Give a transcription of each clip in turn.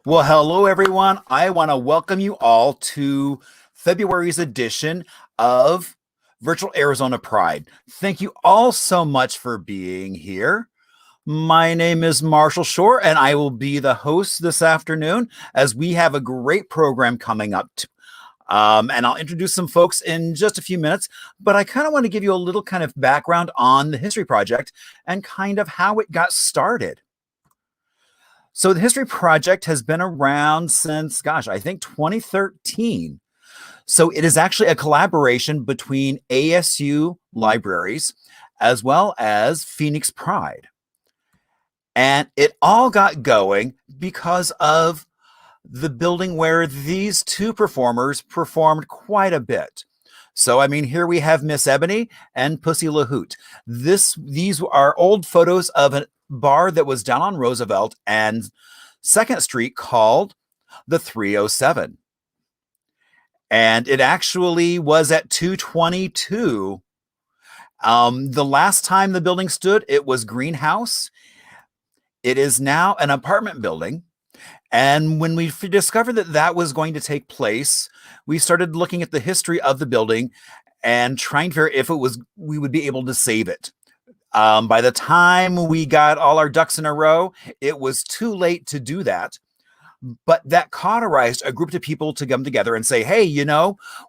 Well, hello, everyone. I want to welcome you all to February's edition of Virtual Arizona Pride. Thank you all so much for being here. My name is Marshall Shore, and I will be the host this afternoon as we have a great program coming up. And I'll introduce some folks in just a few minutes, but I kind of want to give you a little kind of background on the History Project and kind of how it got started. So the History Project has been around since, gosh, I think 2013. So it is actually a collaboration between ASU libraries as well as Phoenix Pride. And it all got going because of the building where these two performers performed quite a bit. So, I mean, here we have Miss Ebony and Pussy LaHoot. These are old photos of a bar that was down on Roosevelt and 2nd Street called the 307. And it actually was at 222. The last time the building stood, it was greenhouse. It is now an apartment building. And when we discovered that that was going to take place, we started looking at the history of the building and trying to figure if we would be able to save it. By the time we got all our ducks in a row, it was too late to do that. But that cauterized a group of people to come together and say, hey,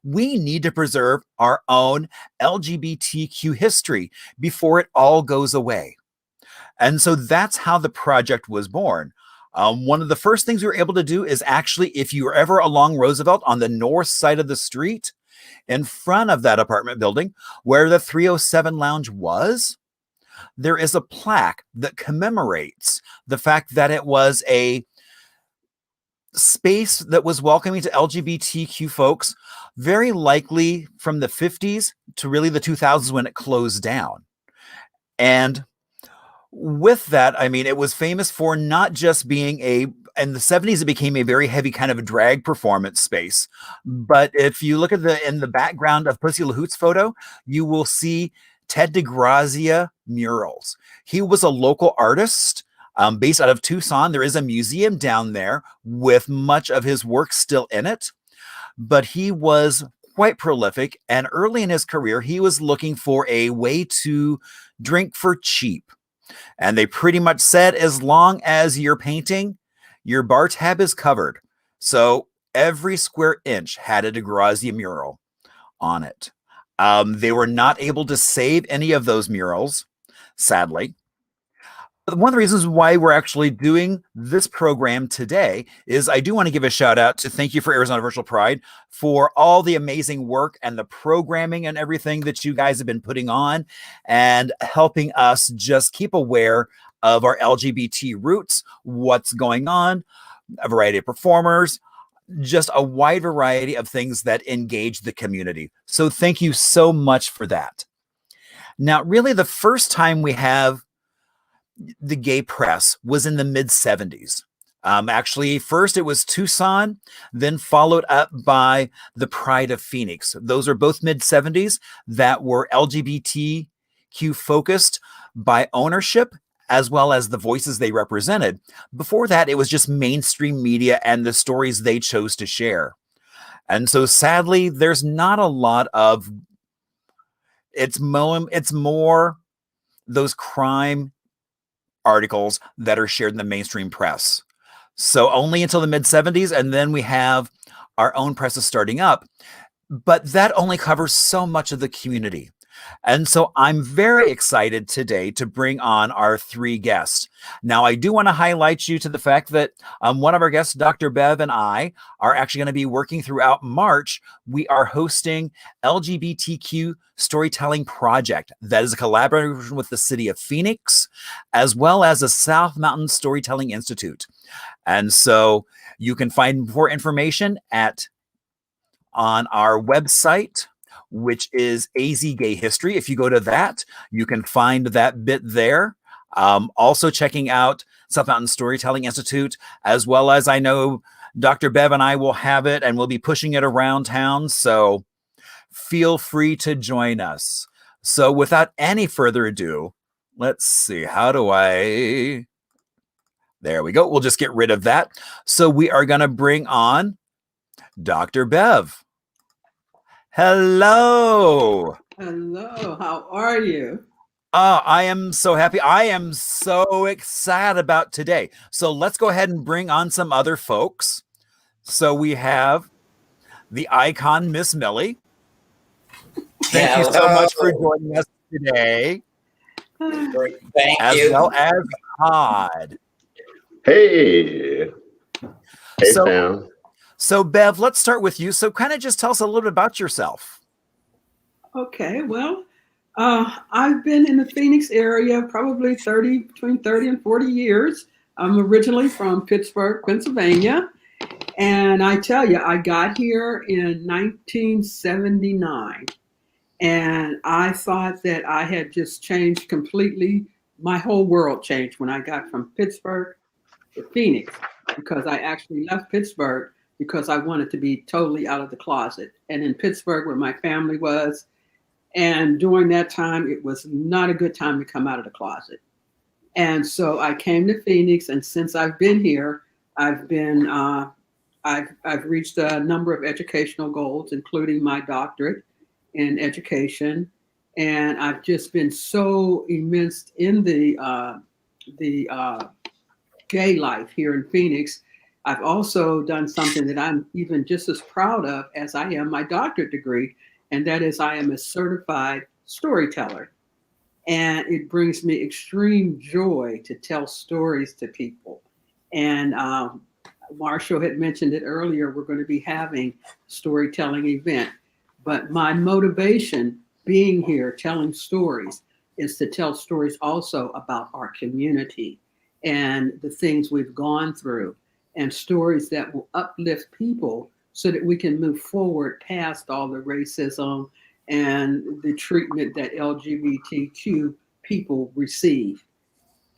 we need to preserve our own LGBTQ history before it all goes away. And so that's how the project was born. One of the first things we were able to do is actually, if you were ever along Roosevelt on the north side of the street, in front of that apartment building where the 307 Lounge was, there is a plaque that commemorates the fact that it was a space that was welcoming to LGBTQ folks, very likely from the 50s to really the 2000s when it closed down. And with that, I mean, it was famous for not just being in the 70s, it became a very heavy kind of a drag performance space. But if you look at in the background of Pussy LaHoot's photo, you will see Ted DeGrazia murals. He was a local artist based out of Tucson. There is a museum down there with much of his work still in it, but he was quite prolific. And early in his career, he was looking for a way to drink for cheap. And they pretty much said, as long as you're painting, your bar tab is covered. So every square inch had a DeGrazia mural on it. They were not able to save any of those murals, sadly. But one of the reasons why we're actually doing this program today is I do want to give a shout out to Thank You for Arizona Virtual Pride for all the amazing work and the programming and everything that you guys have been putting on and helping us just keep aware of our LGBT roots, what's going on, a variety of performers, just a wide variety of things that engage the community. So thank you so much for that. Now, really the first time we have the gay press was in the mid-70s. Actually, first it was Tucson, then followed up by the Pride of Phoenix. Those are both mid-70s that were LGBTQ focused by ownership as well as the voices they represented. Before that, it was just mainstream media and the stories they chose to share. And so sadly, there's not a lot of, it's more those crime articles that are shared in the mainstream press. So only until the mid-70s, and then we have our own presses starting up. But that only covers so much of the community. And so I'm very excited today to bring on our 3 guests. Now, I do want to highlight you to the fact that one of our guests, Dr. Bev, and I are actually going to be working throughout March. We are hosting LGBTQ Storytelling Project. That is a collaboration with the city of Phoenix, as well as the South Mountain Storytelling Institute. And so you can find more information on our website, which is AZ Gay History. If you go to that, you can find that bit there. Also checking out South Mountain Storytelling Institute, as well as I know Dr. Bev and I will have it and we'll be pushing it around town. So feel free to join us. So without any further ado, let's see, how do I There we go. We'll just get rid of that. So we are going to bring on Dr. Bev. Hello. Hello, how are you? I am so happy. I am so excited about today. So let's go ahead and bring on some other folks. So we have the icon, Miss Millye. Thank you so much for joining us today. Thank you. As well as Todd. Hey. Hey, Sam. So Bev, let's start with you. So kind of just tell us a little bit about yourself. Okay, well, I've been in the Phoenix area probably between 30 and 40 years. I'm originally from Pittsburgh, Pennsylvania. And I tell you, I got here in 1979. And I thought that I had just changed completely. My whole world changed when I got from Pittsburgh to Phoenix, because I actually left Pittsburgh because I wanted to be totally out of the closet. And in Pittsburgh, where my family was, and during that time, it was not a good time to come out of the closet. And so I came to Phoenix, and since I've been here, I've reached a number of educational goals, including my doctorate in education. And I've just been so immersed in the gay life here in Phoenix. I've also done something that I'm even just as proud of as I am my doctorate degree, and that is I am a certified storyteller. And it brings me extreme joy to tell stories to people. And Marshall had mentioned it earlier, we're going to be having a storytelling event. But my motivation being here telling stories is to tell stories also about our community and the things we've gone through, and stories that will uplift people so that we can move forward past all the racism and the treatment that LGBTQ people receive.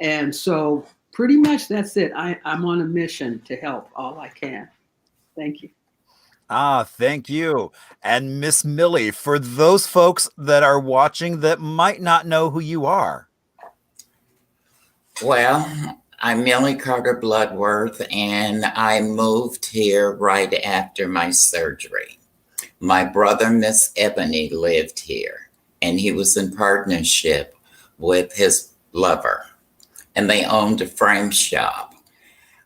And so pretty much that's it. I'm on a mission to help all I can. Thank you. Thank you. And Miss Millye, for those folks that are watching that might not know who you are. Well, I'm Millye Carter Bloodworth, and I moved here right after my surgery. My brother, Miss Ebony, lived here, and he was in partnership with his lover, and they owned a frame shop.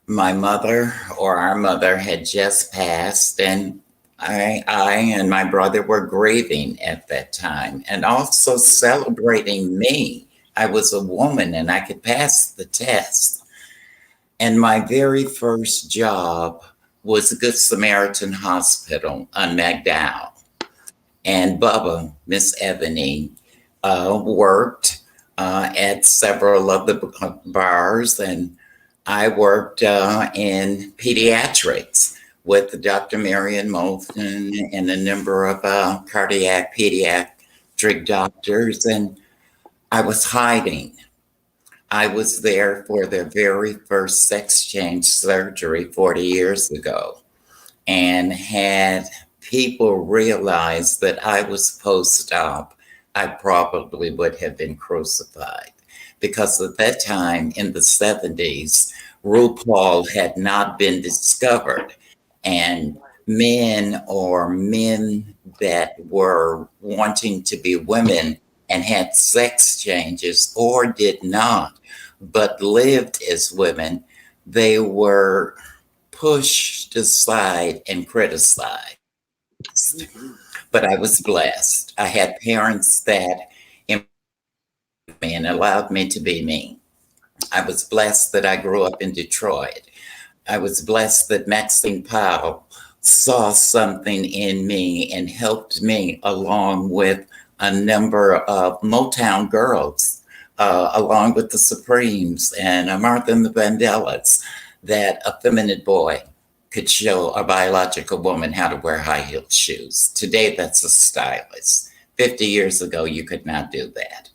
My mother, or our mother, had just passed, and I and my brother were grieving at that time, and also celebrating me. I was a woman and I could pass the test. And my very first job was the Good Samaritan Hospital on McDowell. And Bubba, Miss Ebony, worked at several of the bars, and I worked in pediatrics with Dr. Marion Moulton and a number of cardiac pediatric doctors, and I was hiding. I was there for their very first sex change surgery 40 years ago, and had people realize that I was post-op, I probably would have been crucified, because at that time in the 70s, RuPaul had not been discovered, and men that were wanting to be women and had sex changes or did not, but lived as women, they were pushed aside and criticized. But I was blessed. I had parents that empowered me and allowed me to be me. I was blessed that I grew up in Detroit. I was blessed that Maxine Powell saw something in me and helped me, along with a number of Motown girls, along with the Supremes and Martha and the Vandellas, that a feminine boy could show a biological woman how to wear high-heeled shoes. Today, that's a stylist. 50 years ago, you could not do that.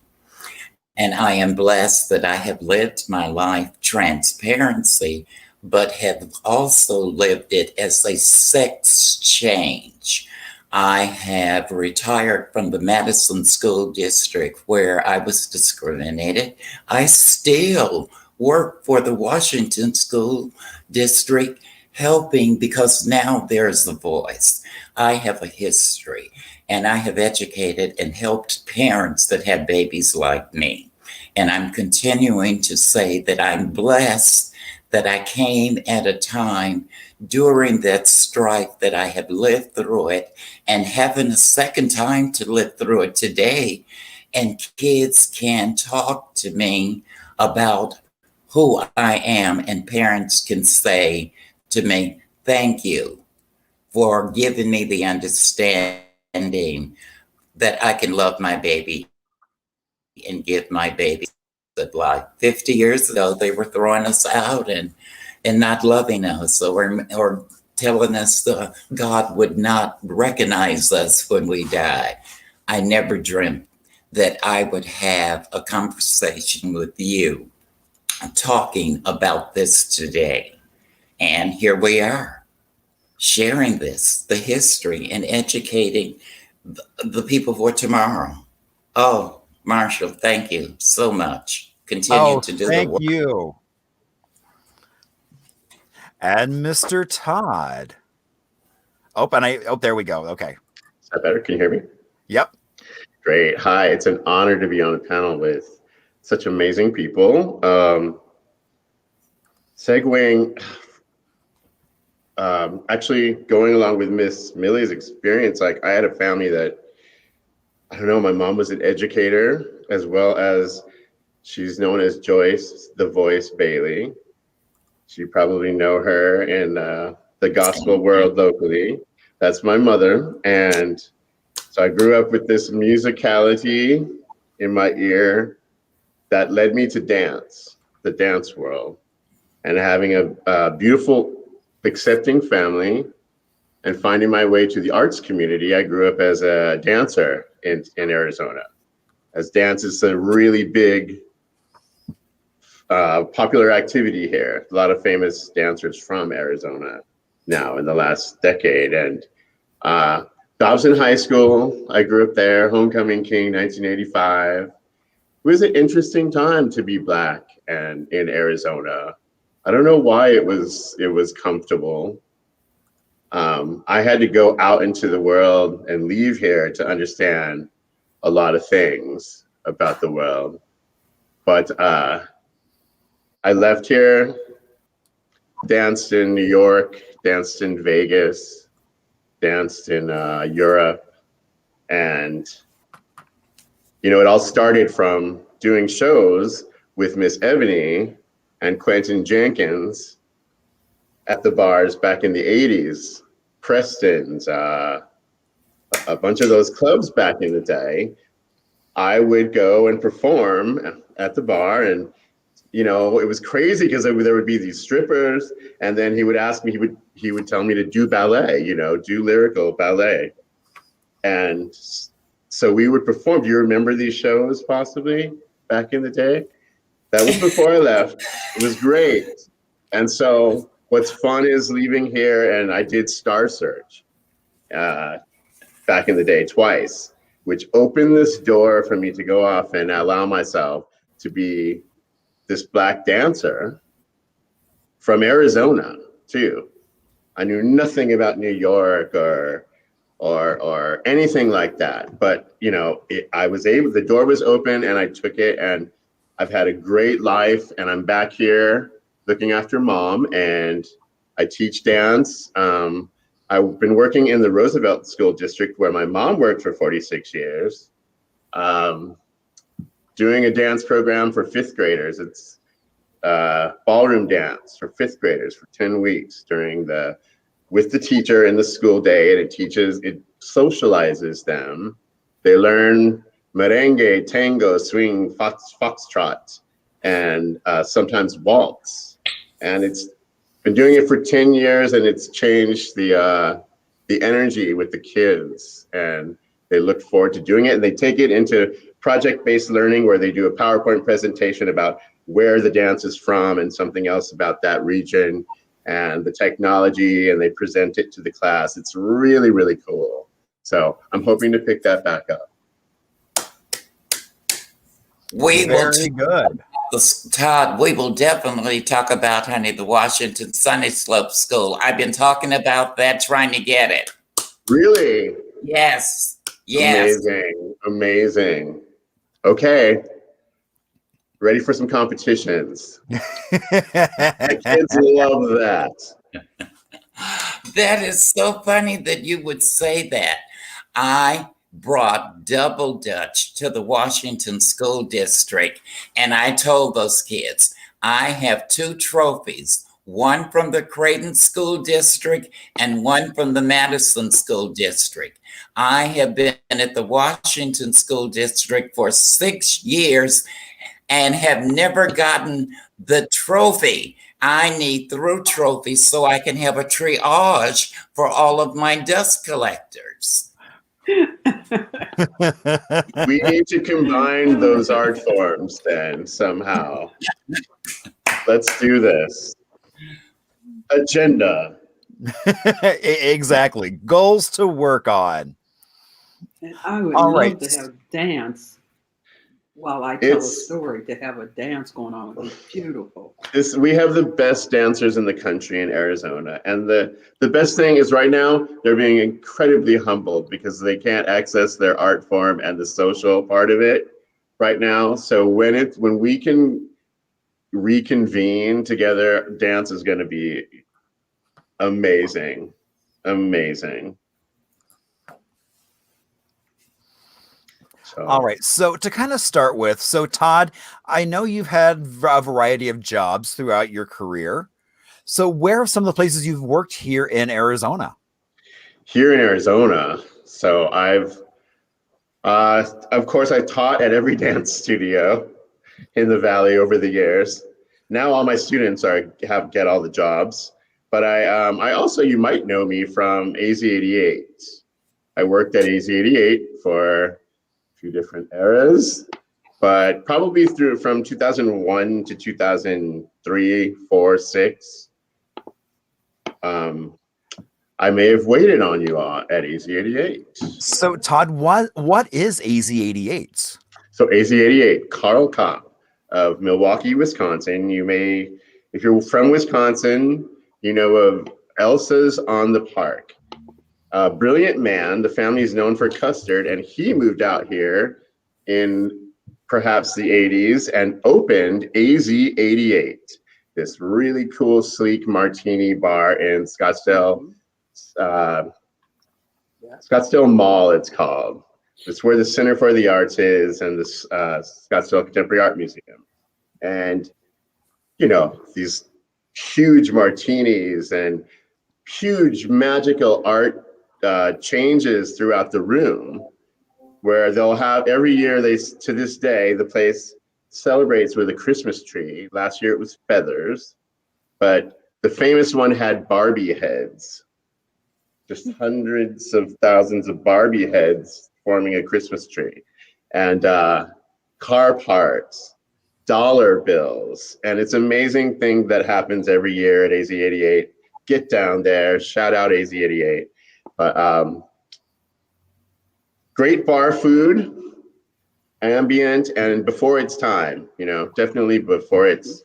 And I am blessed that I have lived my life transparency, but have also lived it as a sex change. I have retired from the Madison School District, where I was discriminated. I still work for the Washington School District, helping because now there's a voice. I have a history, and I have educated and helped parents that have babies like me. And I'm continuing to say that I'm blessed that I came at a time during that strife that I have lived through it, and having a second time to live through it today. And kids can talk to me about who I am, and parents can say to me, thank you for giving me the understanding that I can love my baby and give my baby good life. 50 years ago, they were throwing us out and not loving us, or telling us God would not recognize us when we died. I never dreamt that I would have a conversation with you talking about this today. And here we are, sharing this, the history, and educating the people for tomorrow. Oh, Marshall, thank you so much. Continue to do the work. Thank you. And Mr. Todd. There we go. Okay. Is that better? Can you hear me? Yep. Great. Hi. It's an honor to be on the panel with such amazing people. Segueing, actually going along with Miss Millie's experience, like I had a family that, I don't know, my mom was an educator, as well as she's known as Joyce, the Voice Bailey. You probably know her in the gospel world locally. That's my mother. And so I grew up with this musicality in my ear that led me to dance, the dance world, and having a beautiful, accepting family and finding my way to the arts community. I grew up as a dancer in Arizona, as dance is a really big, popular activity here. A lot of famous dancers from Arizona now in the last decade. And Dobson High School, I grew up there, homecoming king, 1985. It was an interesting time to be Black and in Arizona. I don't know why it was comfortable. I had to go out into the world and leave here to understand a lot of things about the world. But I left here, danced in New York, danced in Vegas, danced in Europe. And, it all started from doing shows with Miss Ebony and Quentin Jenkins at the bars back in the 80s, Preston's, a bunch of those clubs back in the day. I would go and perform at the bar, and it was crazy because there would be these strippers, and then he would ask me, he would tell me to do ballet, do lyrical ballet. And so we would perform. Do you remember these shows possibly back in the day? That was before I left. It was great. And so what's fun is leaving here, and I did Star Search back in the day twice, which opened this door for me to go off and allow myself to be this Black dancer from Arizona too. I knew nothing about New York or anything like that, but the door was open and I took it, and I've had a great life, and I'm back here looking after Mom, and I teach dance. I've been working in the Roosevelt School District where my mom worked for 46 years. Doing a dance program for fifth graders. It's ballroom dance for fifth graders for 10 weeks with the teacher in the school day, and it socializes them. They learn merengue, tango, swing, foxtrot, and sometimes waltz. And it's been doing it for 10 years, and it's changed the energy with the kids, and they look forward to doing it, and they take it into project-based learning where they do a PowerPoint presentation about where the dance is from and something else about that region and the technology, and they present it to the class. It's really, really cool. So I'm hoping to pick that back up. We Very good. Todd, we will definitely talk about, honey, the Washington Sunny Slope School. I've been talking about that, trying to get it. Really? Yes. Amazing. Amazing. Okay. Ready for some competitions. The kids love that. That is so funny that you would say that. I brought double dutch to the Washington School District, and I told those kids, I have 2 trophies, one from the Creighton School District and one from the Madison School District. I have been at the Washington School District for 6 years and have never gotten the trophy. I need through trophies so I can have a triage for all of my dust collectors. We need to combine those art forms then somehow. Let's do this. Agenda. Exactly. Goals to work on. And I would All love right. to have dance while I tell a story. To have a dance going on would be beautiful. We have the best dancers in the country in Arizona. And the best thing is right now, they're being incredibly humbled because they can't access their art form and the social part of it right now. So when we can reconvene together, dance is going to be amazing. Amazing. So. All right. So to kind of start with, so Todd, I know you've had a variety of jobs throughout your career. So where are some of the places you've worked here in Arizona? Here in Arizona. So of course, I taught at every dance studio in the Valley over the years. Now all my students get all the jobs. But I also, you might know me from AZ88. I worked at AZ88 for few different eras, but probably from 2001 to 2003, 4, 6. I may have waited on you all at AZ88. So Todd, what is AZ88? So AZ88, Carl Kopp of Milwaukee, Wisconsin. You may, if you're from Wisconsin, you know of Elsa's on the Park. Brilliant man. The family is known for custard, and he moved out here in perhaps the 80s and opened AZ88, this really cool, sleek martini bar in Scottsdale, Scottsdale Mall, it's called. It's where the Center for the Arts is and the Scottsdale Contemporary Art Museum. And, you know, these huge martinis and huge magical art changes throughout the room, where they'll have every year, to this day, the place celebrates with a Christmas tree. Last year it was feathers, but the famous one had Barbie heads, just hundreds of thousands of Barbie heads forming a Christmas tree, and car parts, dollar bills. And it's an amazing thing that happens every year at AZ88. Get down there, shout out AZ88. But great bar food, ambient, and before its time, you know, definitely before its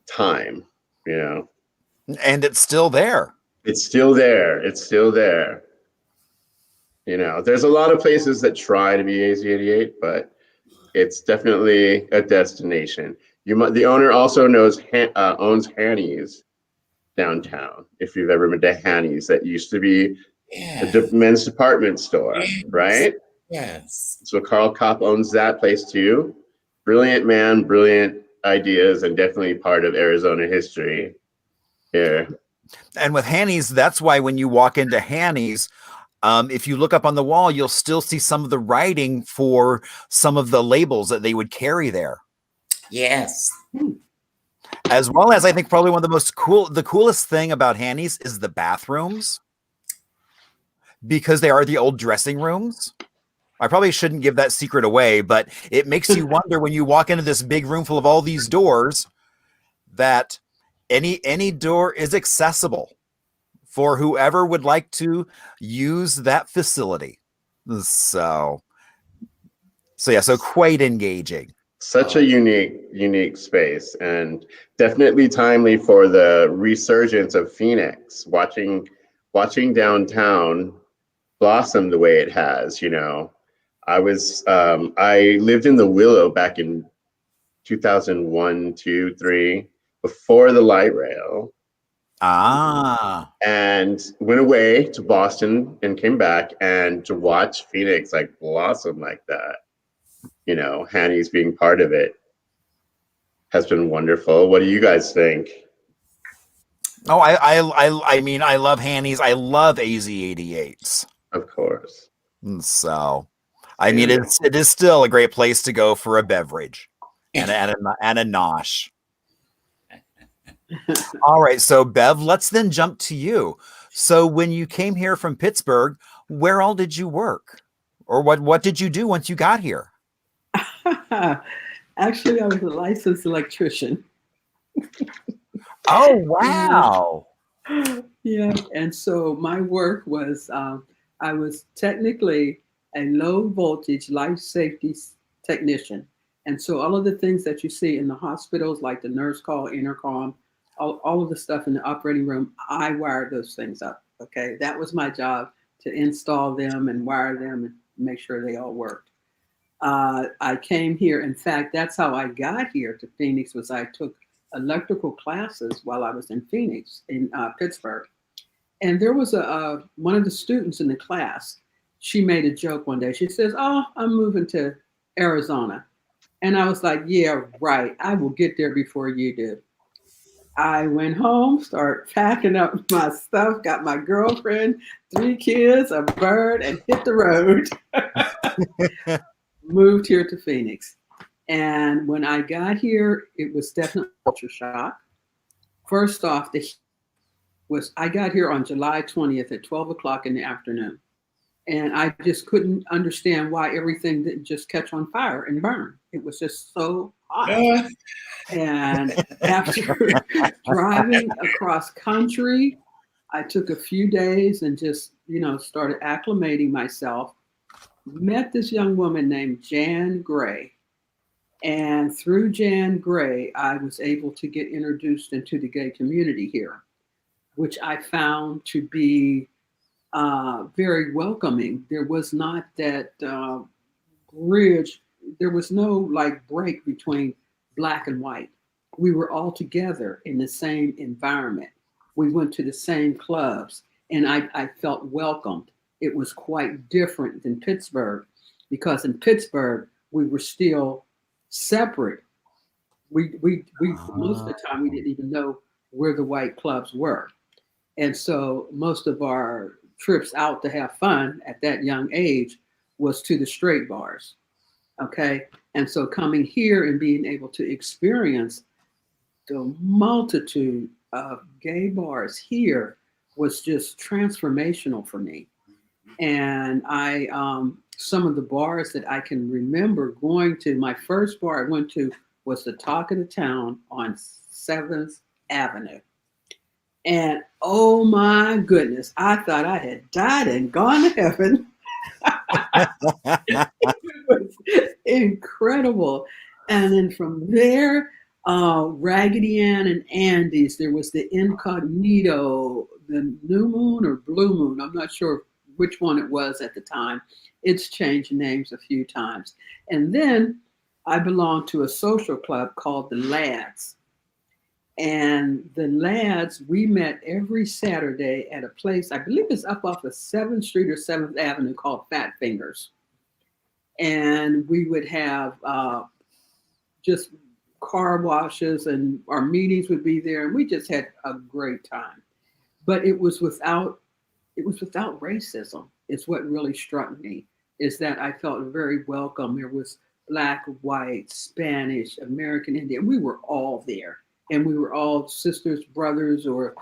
time, you know. And it's still there. It's still there. It's still there. You know, there's a lot of places that try to be AZ88, but it's definitely a destination. The owner also owns Hanny's downtown. If you've ever been to Hanny's, that used to be a men's department store, right? Yes. So Carl Kopp owns that place too. Brilliant man, brilliant ideas, and definitely part of Arizona history here. And with Hanny's, that's why when you walk into Hanny's, if you look up on the wall, you'll still see some of the writing for some of the labels that they would carry there. Yes. As well as, I think probably one of the coolest thing about Hanny's is the bathrooms, because they are the old dressing rooms. I probably shouldn't give that secret away, but it makes you wonder when you walk into this big room full of all these doors, that any door is accessible for whoever would like to use that facility. So quite engaging. Such a unique space, and definitely timely for the resurgence of Phoenix. Watching downtown blossom the way it has. I lived in the Willow back in 2001, 2, 3, before the light rail. And went away to Boston and came back, and to watch Phoenix like blossom like that, Hanny's being part of it has been wonderful. What do you guys think? Oh, I mean, I love Hanny's. I love AZ88s. Of course. So, I mean, it is still a great place to go for a beverage and a nosh. All right, so Bev, let's then jump to you. So, when you came here from Pittsburgh, where all did you work, or what did you do once you got here? Actually, I was a licensed electrician. Oh, wow. Yeah, and so my work was, I was technically a low voltage life safety technician. And so all of the things that you see in the hospitals, like the nurse call, intercom, all of the stuff in the operating room, I wired those things up. Okay, that was my job, to install them and wire them and make sure they all worked. I came here. In fact, that's how I got here to Phoenix. Was I took electrical classes while I was in Phoenix, in Pittsburgh, and there was one of the students in the class. She made a joke one day. She says, "Oh, I'm moving to Arizona," and I was like, "Yeah, right. I will get there before you do." I went home, started packing up my stuff, got my girlfriend, 3 kids, a bird, and hit the road. Moved here to Phoenix. And when I got here, it was definitely culture shock. First off, I got here on July 20th at 12 o'clock in the afternoon. And I just couldn't understand why everything didn't just catch on fire and burn. It was just so hot. And after driving across country, I took a few days and just, started acclimating myself. Met this young woman named Jan Gray. And through Jan Gray, I was able to get introduced into the gay community here, which I found to be very welcoming. There was not that bridge. There was no break between black and white. We were all together in the same environment. We went to the same clubs, and I felt welcomed. It was quite different than Pittsburgh, because in Pittsburgh, we were still separate. We most of the time, we didn't even know where the white clubs were. And so most of our trips out to have fun at that young age was to the straight bars. Okay. And so coming here and being able to experience the multitude of gay bars here was just transformational for me. And some of the bars that I can remember going to, my first bar I went to was the Talk of the Town on 7th Avenue. And oh my goodness, I thought I had died and gone to heaven. It was incredible. And then from there, Raggedy Ann and Andy's, there was the Incognito, the New Moon or Blue Moon. I'm not sure which one it was at the time. It's changed names a few times. And then I belonged to a social club called the Lads. And the Lads, we met every Saturday at a place, I believe it's up off of 7th Street or 7th Avenue, called Fat Fingers. And we would have just car washes, and our meetings would be there, and we just had a great time. But it was without racism. It's what really struck me, is that I felt very welcome. There was Black, white, Spanish, American Indian. We were all there. And we were all sisters, brothers, or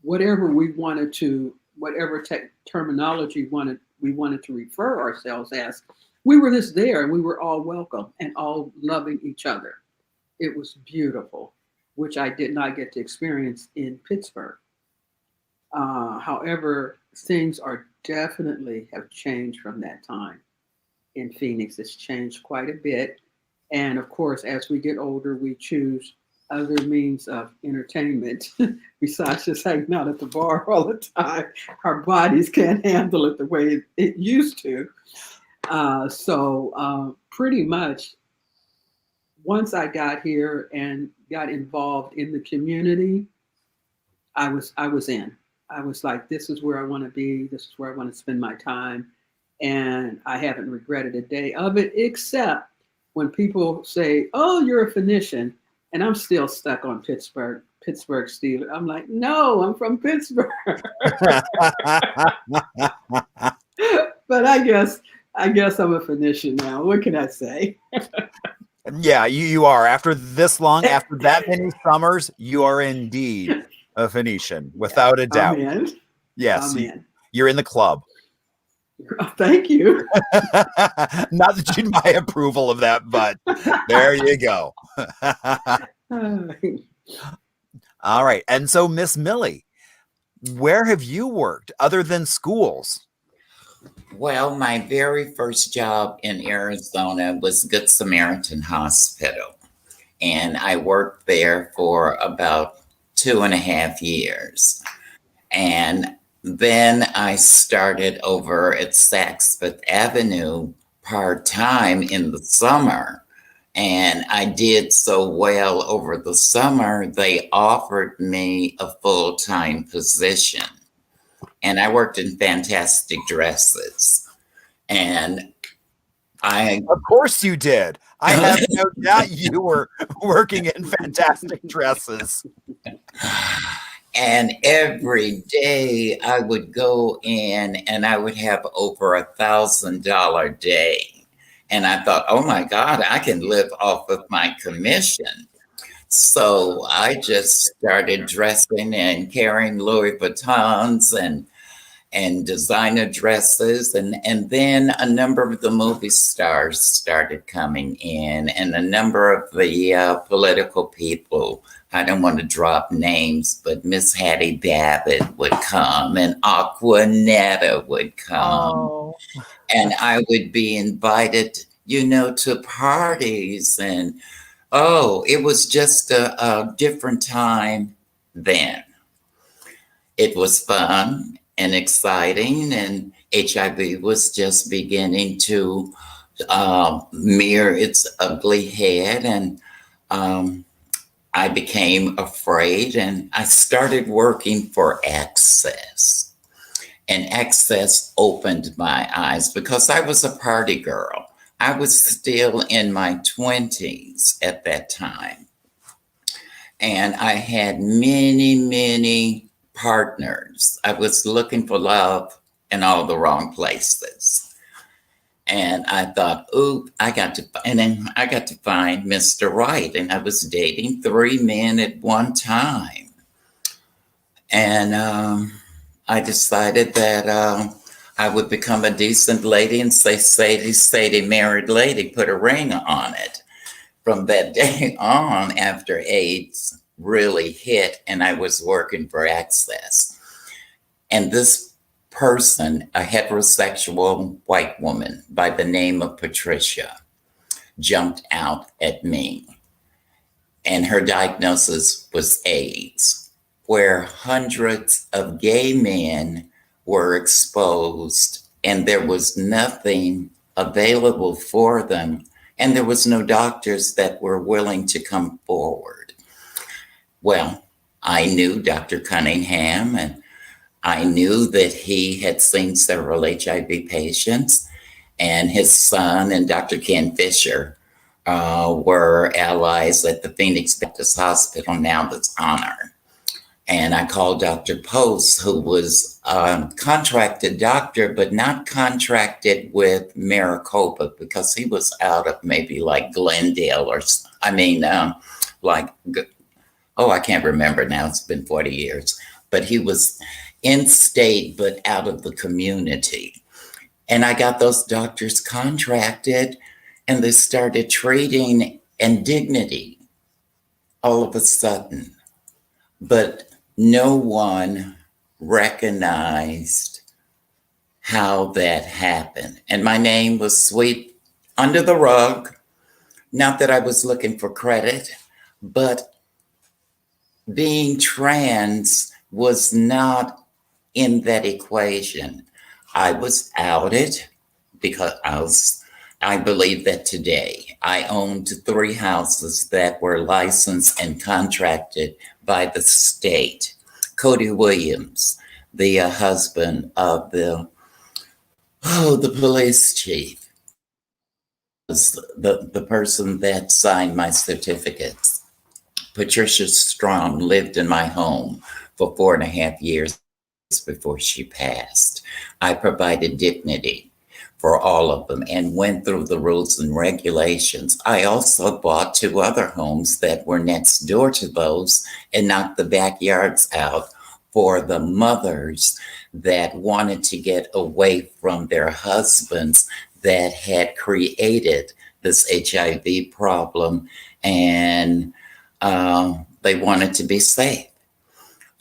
whatever we wanted to, whatever terminology we wanted to refer ourselves as. We were just there, and we were all welcome and all loving each other. It was beautiful, which I did not get to experience in Pittsburgh. However, things are definitely have changed from that time in Phoenix. It's changed quite a bit. And of course, as we get older, we choose other means of entertainment besides just hanging out at the bar all the time. Our bodies can't handle it the way it used to. So pretty much once I got here and got involved in the community, I was in. I was like, this is where I want to be. This is where I want to spend my time. And I haven't regretted a day of it, except when people say, oh, you're a Phoenician. And I'm still stuck on Pittsburgh Steelers. I'm like, no, I'm from Pittsburgh. But I guess I'm a Phoenician now. What can I say? Yeah, you are. After this long, after that many summers, you are indeed a Phoenician, without a doubt. I'm in. Yes, I'm in. you're in the club. Thank you. Not that you'd my approval of that, but there you go. All right. And so, Miss Millye, where have you worked other than schools? Well, my very first job in Arizona was Good Samaritan Hospital. And I worked there for about 2.5 years. And then I started over at Saks Fifth Avenue part-time in the summer. And I did so well over the summer, they offered me a full-time position. And I worked in fantastic dresses. And Of course you did. I have no doubt you were working in fantastic dresses. And every day I would go in and I would have over $1,000 day. And I thought, oh my God, I can live off of my commission. So I just started dressing and carrying Louis Vuittons and designer dresses. And then a number of the movie stars started coming in, and a number of the political people. I don't want to drop names, but Miss Hattie Babbitt would come and Aquanetta would come. Oh. And I would be invited, to parties. And it was just a different time then. It was fun and exciting, and HIV was just beginning to rear its ugly head. And I became afraid, and I started working for Access. And Access opened my eyes because I was a party girl. I was still in my 20s at that time. And I had many, many partners. I was looking for love in all the wrong places. And I thought, and then I got to find Mr. Right. And I was dating 3 men at one time. And I decided that I would become a decent lady and say, Sadie, married lady, put a ring on it. From that day on, after AIDS really hit and I was working for Access. And this person, a heterosexual white woman by the name of Patricia, jumped out at me. And her diagnosis was AIDS, where hundreds of gay men were exposed and there was nothing available for them. And there was no doctors that were willing to come forward. Well, I knew Dr. Cunningham, and I knew that he had seen several HIV patients, and his son and Dr. Ken Fisher were allies at the Phoenix Baptist Hospital, now that's Honor. And I called Dr. Post, who was a contracted doctor, but not contracted with Maricopa, because he was out of maybe like Glendale I can't remember now. It's been 40 years. But he was in state, but out of the community. And I got those doctors contracted, and they started treating and Dignity all of a sudden. But no one recognized how that happened. And my name was swept under the rug Not that I was looking for credit, but being trans was not in that equation. I was outed because I believe that today I owned 3 houses that were licensed and contracted by the state. Cody Williams, the husband of the police chief, was the person that signed my certificates. Patricia Strong lived in my home for 4.5 years before she passed. I provided dignity for all of them and went through the rules and regulations. I also bought 2 other homes that were next door to those and knocked the backyards out for the mothers that wanted to get away from their husbands that had created this HIV problem, and they wanted to be safe.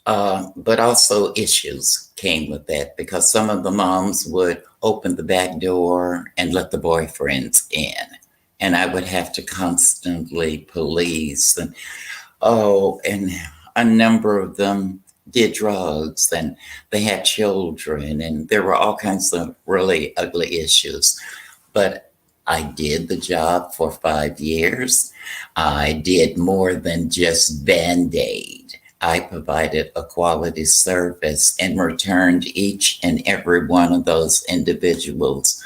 But also issues came with that because some of the moms would open the back door and let the boyfriends in. And I would have to constantly police. And a number of them did drugs and they had children and there were all kinds of really ugly issues. But I did the job for 5 years. I did more than just Band-Aid. I provided a quality service and returned each and every one of those individuals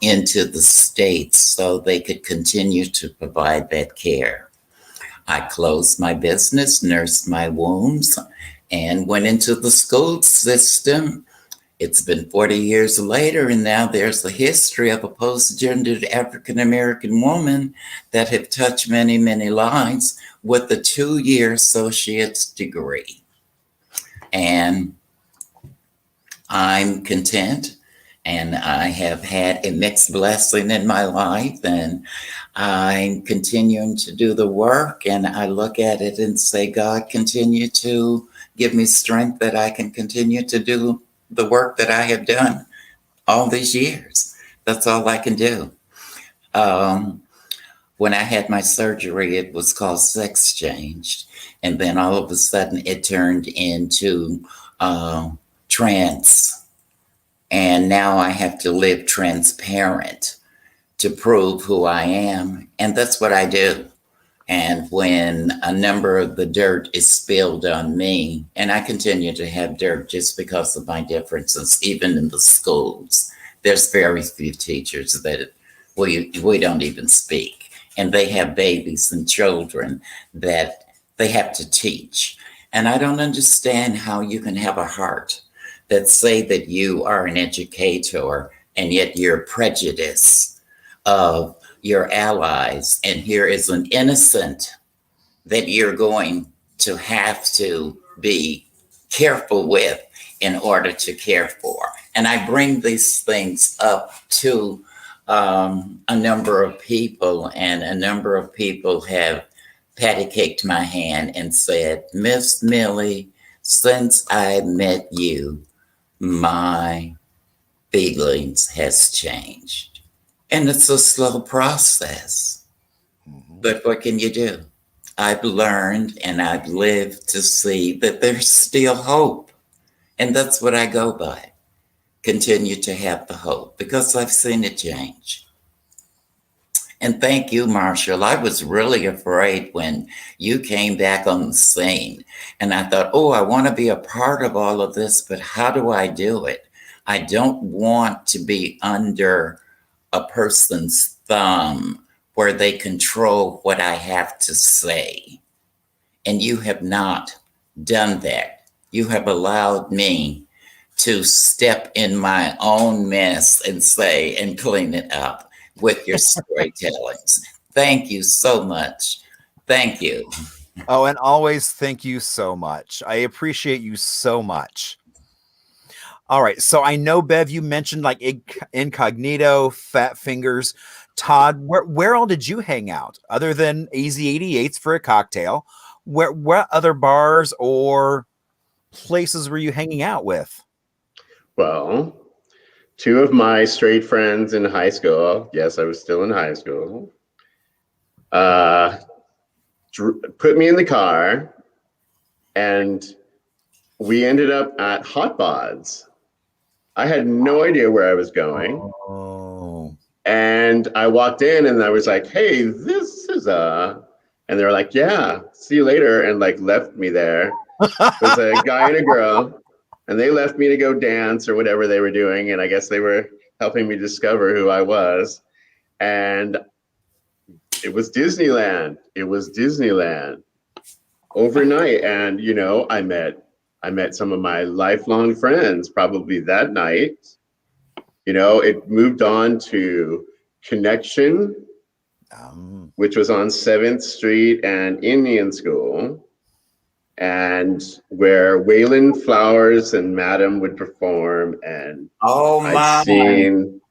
into the States so they could continue to provide that care. I closed my business, nursed my wounds, and went into the school system. It's been 40 years later, and now there's a history of a post-gendered African-American woman that have touched many, many lives with a 2-year associate's degree. And I'm content, and I have had a mixed blessing in my life, and I'm continuing to do the work, and I look at it and say, God, continue to give me strength that I can continue to do the work that I have done all these years. That's all I can do. When I had my surgery, it was called sex changed. And then all of a sudden it turned into trans. And now I have to live transparent to prove who I am. And that's what I do. And when a number of the dirt is spilled on me, and I continue to have dirt just because of my differences, even in the schools, there's very few teachers that we don't even speak. And they have babies and children that they have to teach. And I don't understand how you can have a heart that say that you are an educator and yet you're prejudiced of your allies, and here is an innocent that you're going to have to be careful with in order to care for. And I bring these things up to a number of people, and a number of people have patty caked my hand and said, Miss Millye, since I met you, my feelings has changed. And it's a slow process. But what can you do? I've learned and I've lived to see that there's still hope. And that's what I go by. Continue to have the hope because I've seen it change. And thank you, Marshall. I was really afraid when you came back on the scene. And I thought, I want to be a part of all of this, but how do I do it? I don't want to be under a person's thumb where they control what I have to say. And you have not done that. You have allowed me to step in my own mess and say and clean it up with your storytellings. Thank you so much. Thank you. Oh, and always thank you so much. I appreciate you so much. All right. So I know, Bev, you mentioned like Incognito, Fat Fingers. Todd, where all did you hang out other than AZ88s for a cocktail? What other bars or places were you hanging out with? Well, 2 of my straight friends in high school. Yes, I was still in high school. uh, put me in the car, and we ended up at Hot Bods. I had no idea where I was going. Oh. And I walked in and I was like, hey, this is and they were like, yeah, see you later. And like left me there. It was a guy and a girl, and they left me to go dance or whatever they were doing. And I guess they were helping me discover who I was. And it was Disneyland. It was Disneyland overnight. And, you know, I met some of my lifelong friends probably that night. You know, it moved on to Connection, which was on 7th Street and Indian School, and where Waylon Flowers and Madam would perform. And I'd seen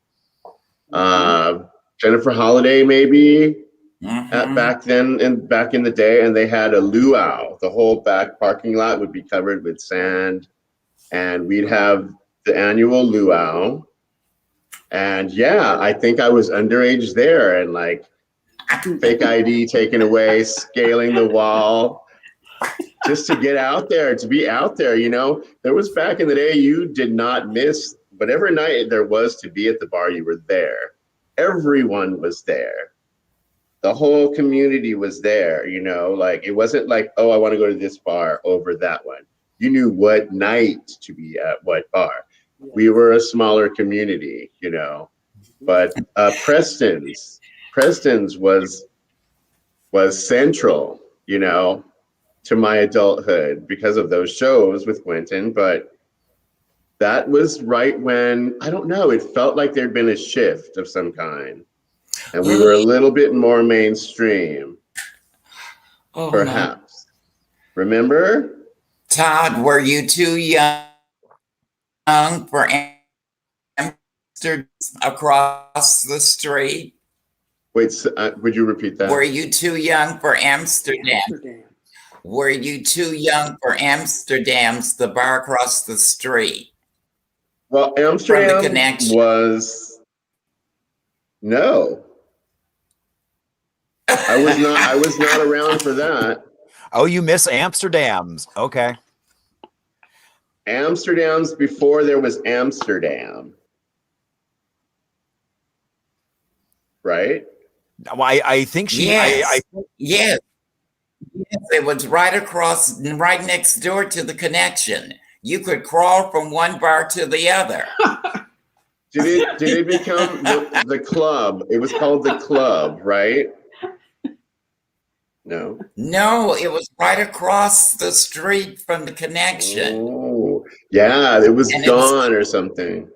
Jennifer Holliday maybe back then and back in the day, and they had a luau. The whole back parking lot would be covered with sand, and we'd have the annual luau. And yeah, I think I was underage there, and like fake ID taken away, scaling the wall just to get out there, to be out there. You know, there was back in the day, you did not miss whatever night there was to be at the bar, you were there. Everyone was there. The whole community was there, you know, like it wasn't like, oh, I want to go to this bar over that one. You knew what night to be at what bar. We were a smaller community, you know, but Preston's was central, you know, to my adulthood because of those shows with Quentin. But that was right when, I don't know, it felt like there'd been a shift of some kind. And we were a little bit more mainstream, perhaps. No. Remember? Todd, were you too young for Amsterdam across the street? Wait, would you repeat that? Were you too young for Amsterdam? Were you too young for Amsterdam's, the bar across the street? Well, Amsterdam was, no. I was not around for that. Oh, you miss Amsterdam's. Okay. Amsterdam's before there was Amsterdam. Right? Well, I think she. Yes. Yes, it was right across, right next door to the Connection. You could crawl from one bar to the other. Did it become the club? It was called the club, right? No. No, it was right across the street from the Connection. Oh, yeah, it was gone or something.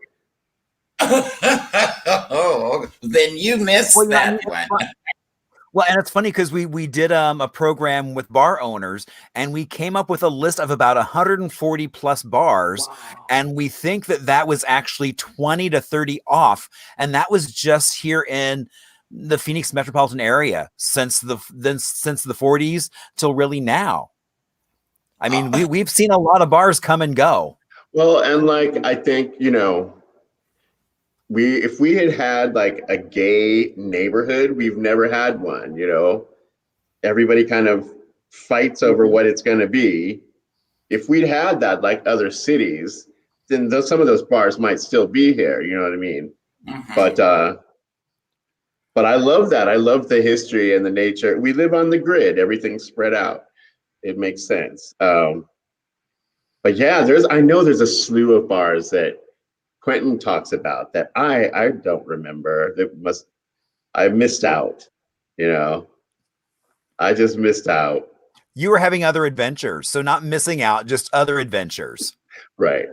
Oh, then you missed that one. Well, and it's funny because we did a program with bar owners, and we came up with a list of about 140 plus bars. Wow. And we think that was actually 20 to 30 off. And that was just here in the Phoenix metropolitan area since the 40s till really now. I mean, we've seen a lot of bars come and go. Well, and like, I think, you know, if we had like a gay neighborhood, we've never had one, you know, everybody kind of fights over what it's going to be. If we'd had that like other cities, then some of those bars might still be here. You know what I mean? Mm-hmm. But I love that. I love the history and the nature. We live on the grid. Everything's spread out. It makes sense. But yeah, I know there's a slew of bars that Quentin talks about that I don't remember. I missed out, you know. I just missed out. You were having other adventures, so not missing out, just other adventures. Right.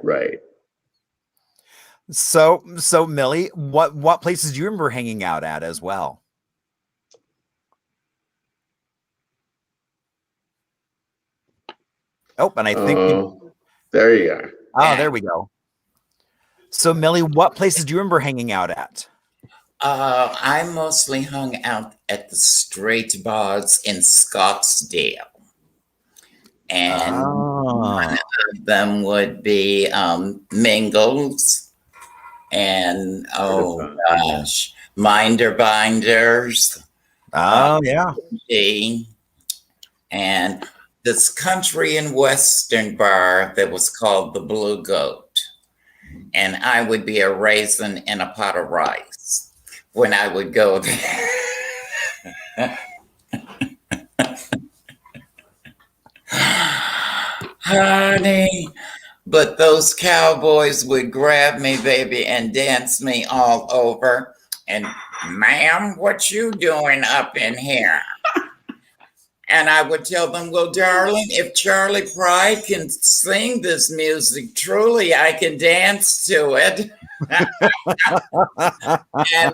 So Millye, what places do you remember hanging out at as well? Oh, and I think there you are. Oh, there we go. So Millye, what places do you remember hanging out at? I mostly hung out at the straight bars in Scottsdale. And one of them would be Mingles. And oh gosh, Minder Binders. Oh, yeah. And this country and western bar that was called the Blue Goat. And I would be a raisin in a pot of rice when I would go there. Honey, but those cowboys would grab me, baby, and dance me all over. And, ma'am, what you doing up in here? And I would tell them, well, darling, if Charlie Pride can sing this music, truly I can dance to it. And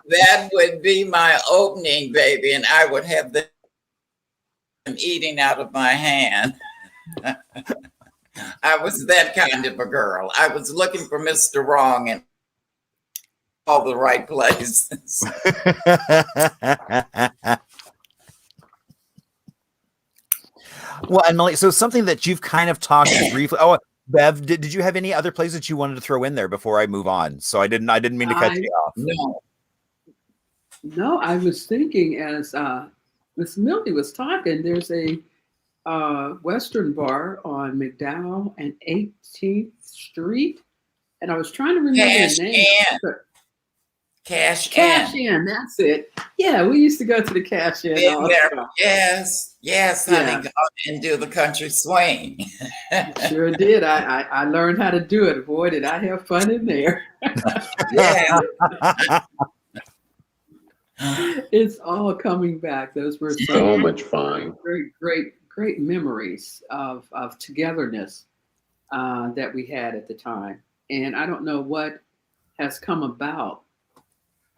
that would be my opening, baby, and I would have them eating out of my hand. I was that kind of a girl. I was looking for Mr. Wrong in all the right places. Well, and Millye, so something that you've kind of talked briefly. Oh, Bev, did you have any other plays that you wanted to throw in there before I move on? So I didn't mean to cut you off. No, I was thinking as Miss Millye was talking, there's a Western bar on McDowell and 18th Street, and I was trying to remember the name. Cash In, that's it. Yeah, we used to go to the Cash In. Yes, honey, go and do the country swing. Sure did. I learned how to do it. Boy, did I have fun in there. Yeah. It's all coming back. Those were so much fun. Great memories of togetherness that we had at the time. And I don't know what has come about.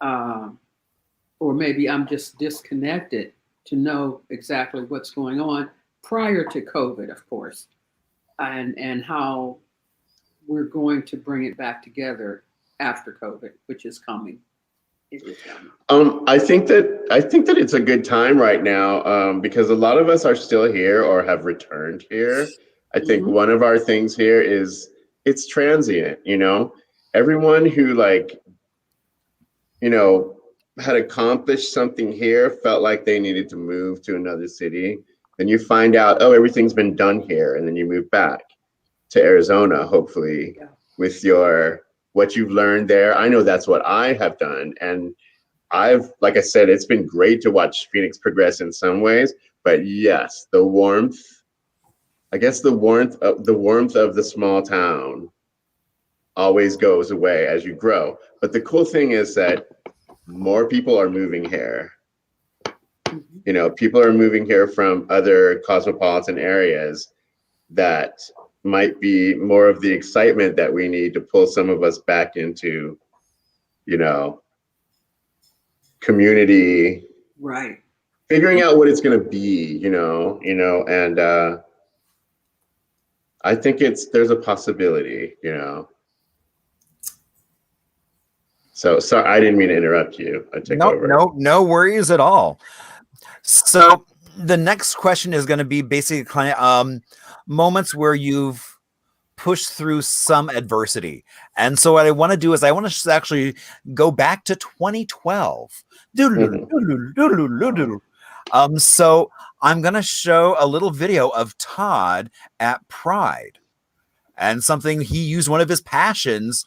Or maybe I'm just disconnected to know exactly what's going on prior to COVID, of course, and how we're going to bring it back together after COVID, which is coming. It is coming. I think that it's a good time right now because a lot of us are still here or have returned here. I think one of our things here is it's transient. Everyone who had accomplished something here, felt like they needed to move to another city. Then you find out, oh, everything's been done here. And then you move back to Arizona, hopefully, with what you've learned there. I know that's what I have done. And like I said, it's been great to watch Phoenix progress in some ways. But yes, the warmth of the small town always goes away as you grow. But the cool thing is that more people are moving here. People are moving here from other cosmopolitan areas that might be more of the excitement that we need to pull some of us back into, community. Right. Figuring out what it's going to be, and I think there's a possibility, So sorry, I didn't mean to interrupt you. I took over. No worries at all. So the next question is going to be basically kind of moments where you've pushed through some adversity. And so what I want to do is I want to actually go back to 2012. So I'm going to show a little video of Todd at Pride and something he used one of his passions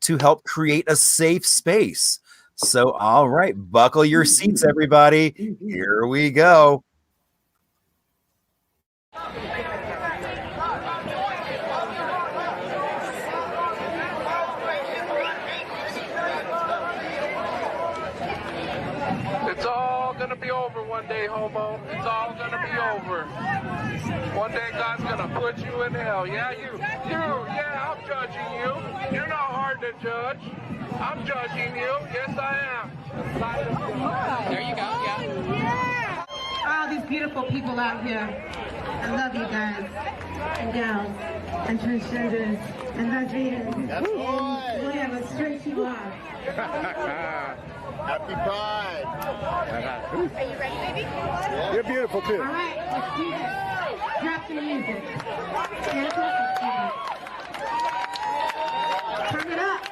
to help create a safe space. So, all right, buckle your seats, everybody. Here we go. It's all gonna be over one day, homo. It's all gonna be over. One day God's gonna put you in hell. Yeah, yeah, I'm judging you. You're not hard to judge. I'm judging you. Yes, I am. There you go, yeah. All these beautiful people out here. I love you guys and gals and transgenders and lesbians. That's right. Whatever, straight you are. Happy Pride. Are you ready, baby? Yeah. You're beautiful too. All right, let's do this. Drop the music. Stand up. Turn it up.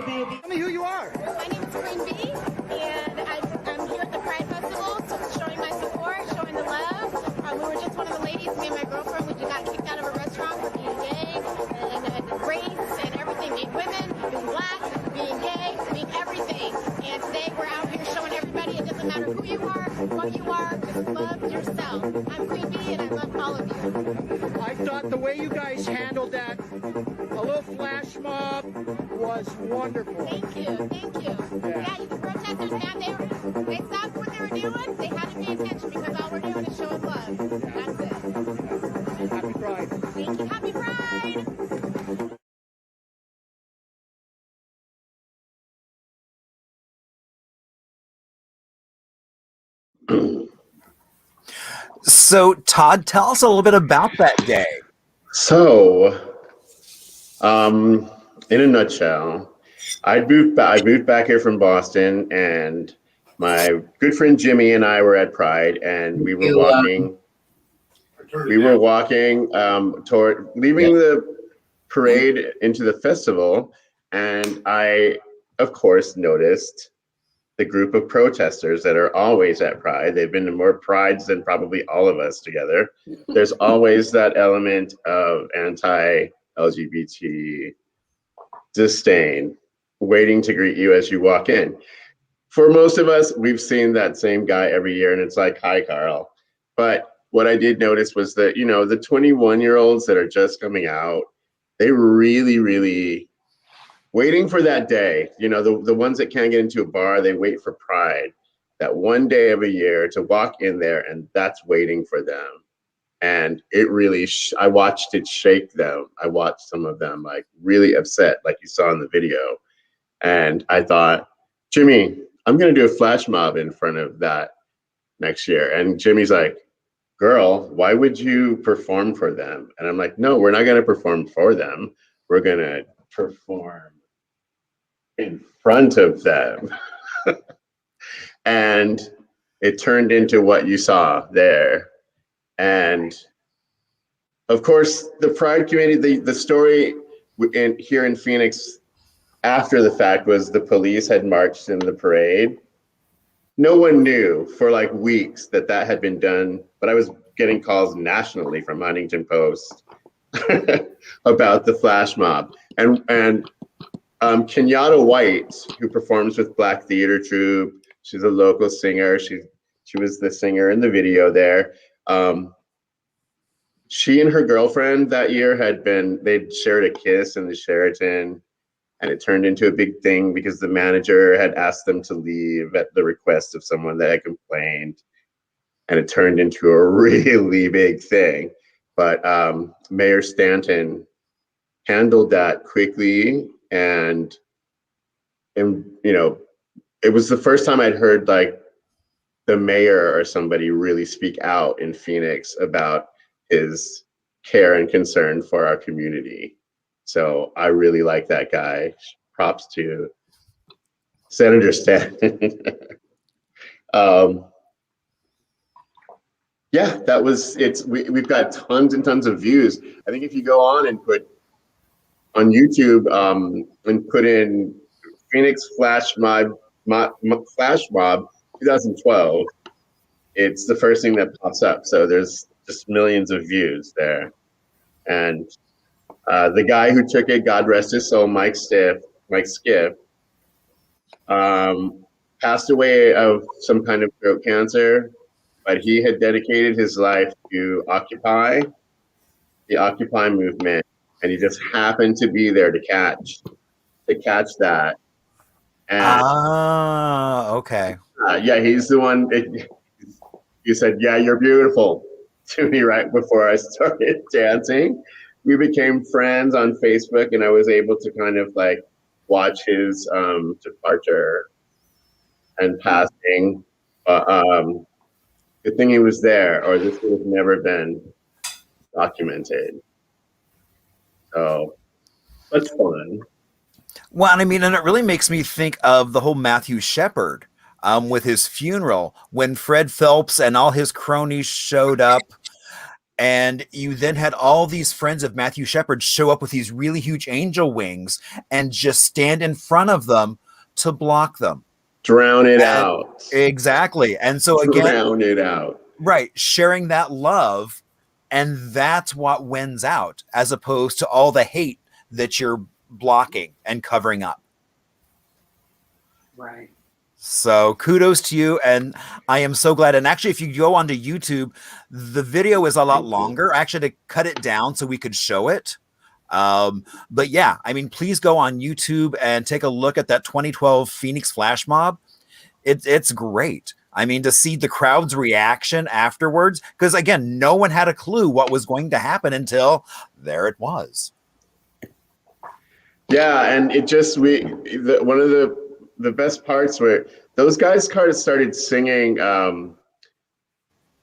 Pride, baby. Tell me who you are. My name is Queen Bee, and I'm here at the Pride Festival, so showing my support, showing the love. We were just one of the ladies, me and my girlfriend, we got kicked out of a restaurant for being gay, and race, and everything, being women, being black, being gay, being everything. And today we're out here showing everybody it doesn't matter who you are, what you are, just love yourself. I'm Queen Bee, and I love all of you. I thought the way you guys handled that, a little flash mob, was wonderful. Thank you, thank you. Yeah, the protesters, man, they stopped what they were doing. They had to pay attention because all we're doing is showing love. That's it. Happy Pride. Thank you. Happy Pride. So, Todd, tell us a little bit about that day. So, in a nutshell, I moved back here from Boston, and my good friend Jimmy and I were at Pride, and we were walking. Toward leaving the parade into the festival, and I, of course, noticed the group of protesters that are always at Pride. They've been to more Prides than probably all of us together. There's always that element of anti-LGBT disdain waiting to greet you as you walk in. For most of us, we've seen that same guy every year, and it's like, hi, Carl. But what I did notice was that, you know, the 21-year-olds that are just coming out, they really waiting for that day. You know, the ones that can't get into a bar, they wait for Pride, that one day of a year to walk in there, and that's waiting for them. And it really, I watched it shake them. I watched some of them like really upset, like you saw in the video. And I thought, Jimmy, I'm going to do a flash mob in front of that next year. And Jimmy's like, girl, why would you perform for them? And I'm like, no, we're not going to perform for them. We're going to perform in front of them. And it turned into what you saw there. And of course, the Pride community, the story here in Phoenix after the fact was the police had marched in the parade. No one knew for like weeks that had been done, but I was getting calls nationally from Huntington Post about the flash mob. And Kenyatta White, who performs with Black Theater Troupe, she's a local singer. She was the singer in the video there. She and her girlfriend that year they'd shared a kiss in the Sheraton, and it turned into a big thing because the manager had asked them to leave at the request of someone that had complained, and it turned into a really big thing. But Mayor Stanton handled that quickly, and you know, it was the first time I'd heard like the mayor or somebody really speak out in Phoenix about his care and concern for our community. So I really like that guy. Props to Senator Stanton. Yeah, that was we've got tons and tons of views. I think if you go on and put on YouTube and put in Phoenix Flash Mob 2012, it's the first thing that pops up. So there's just millions of views there. And the guy who took it, God rest his soul, Mike Skiff, passed away of some kind of throat cancer, but he had dedicated his life to Occupy, the Occupy movement, and he just happened to be there to catch that. And okay. Yeah, he's the one. He said, "Yeah, you're beautiful," to me right before I started dancing. We became friends on Facebook, and I was able to kind of like watch his departure and passing. Good thing he was there, or this would have never been documented. So that's fun. Well, I mean, and it really makes me think of the whole Matthew Shepard with his funeral when Fred Phelps and all his cronies showed up. And you then had all these friends of Matthew Shepard show up with these really huge angel wings and just stand in front of them to block them. Drown it out. Exactly. And so again, drown it out. Right. Sharing that love. And that's what wins out, as opposed to all the hate that you're blocking and covering up. Right. So kudos to you. And I am so glad. And actually, if you go onto YouTube, the video is a lot longer. I actually had to cut it down so we could show it. But yeah, I mean, please go on YouTube and take a look at that 2012 Phoenix flash mob. It's great. I mean, to see the crowd's reaction afterwards, because again, no one had a clue what was going to happen until there it was. Yeah, and it just one of the best parts were those guys started singing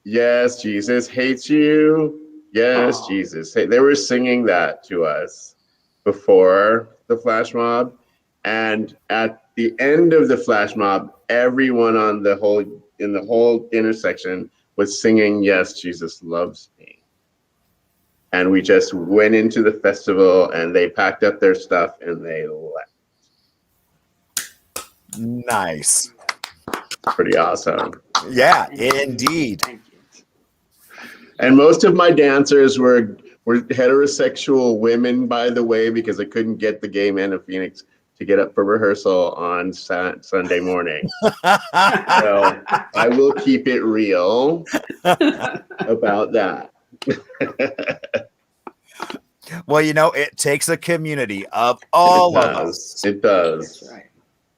yes, Jesus hates you. Yes, Jesus. They were singing that to us before the flash mob. And at the end of the flash mob, everyone in the whole intersection was singing, yes, Jesus loves me. And we just went into the festival and they packed up their stuff and they left. Nice. Pretty awesome. Yeah, indeed. And most of my dancers were heterosexual women, by the way, because I couldn't get the gay men of Phoenix to get up for rehearsal on Sunday morning. So I will keep it real about that. Well, it takes a community of all of us. It does. That's right.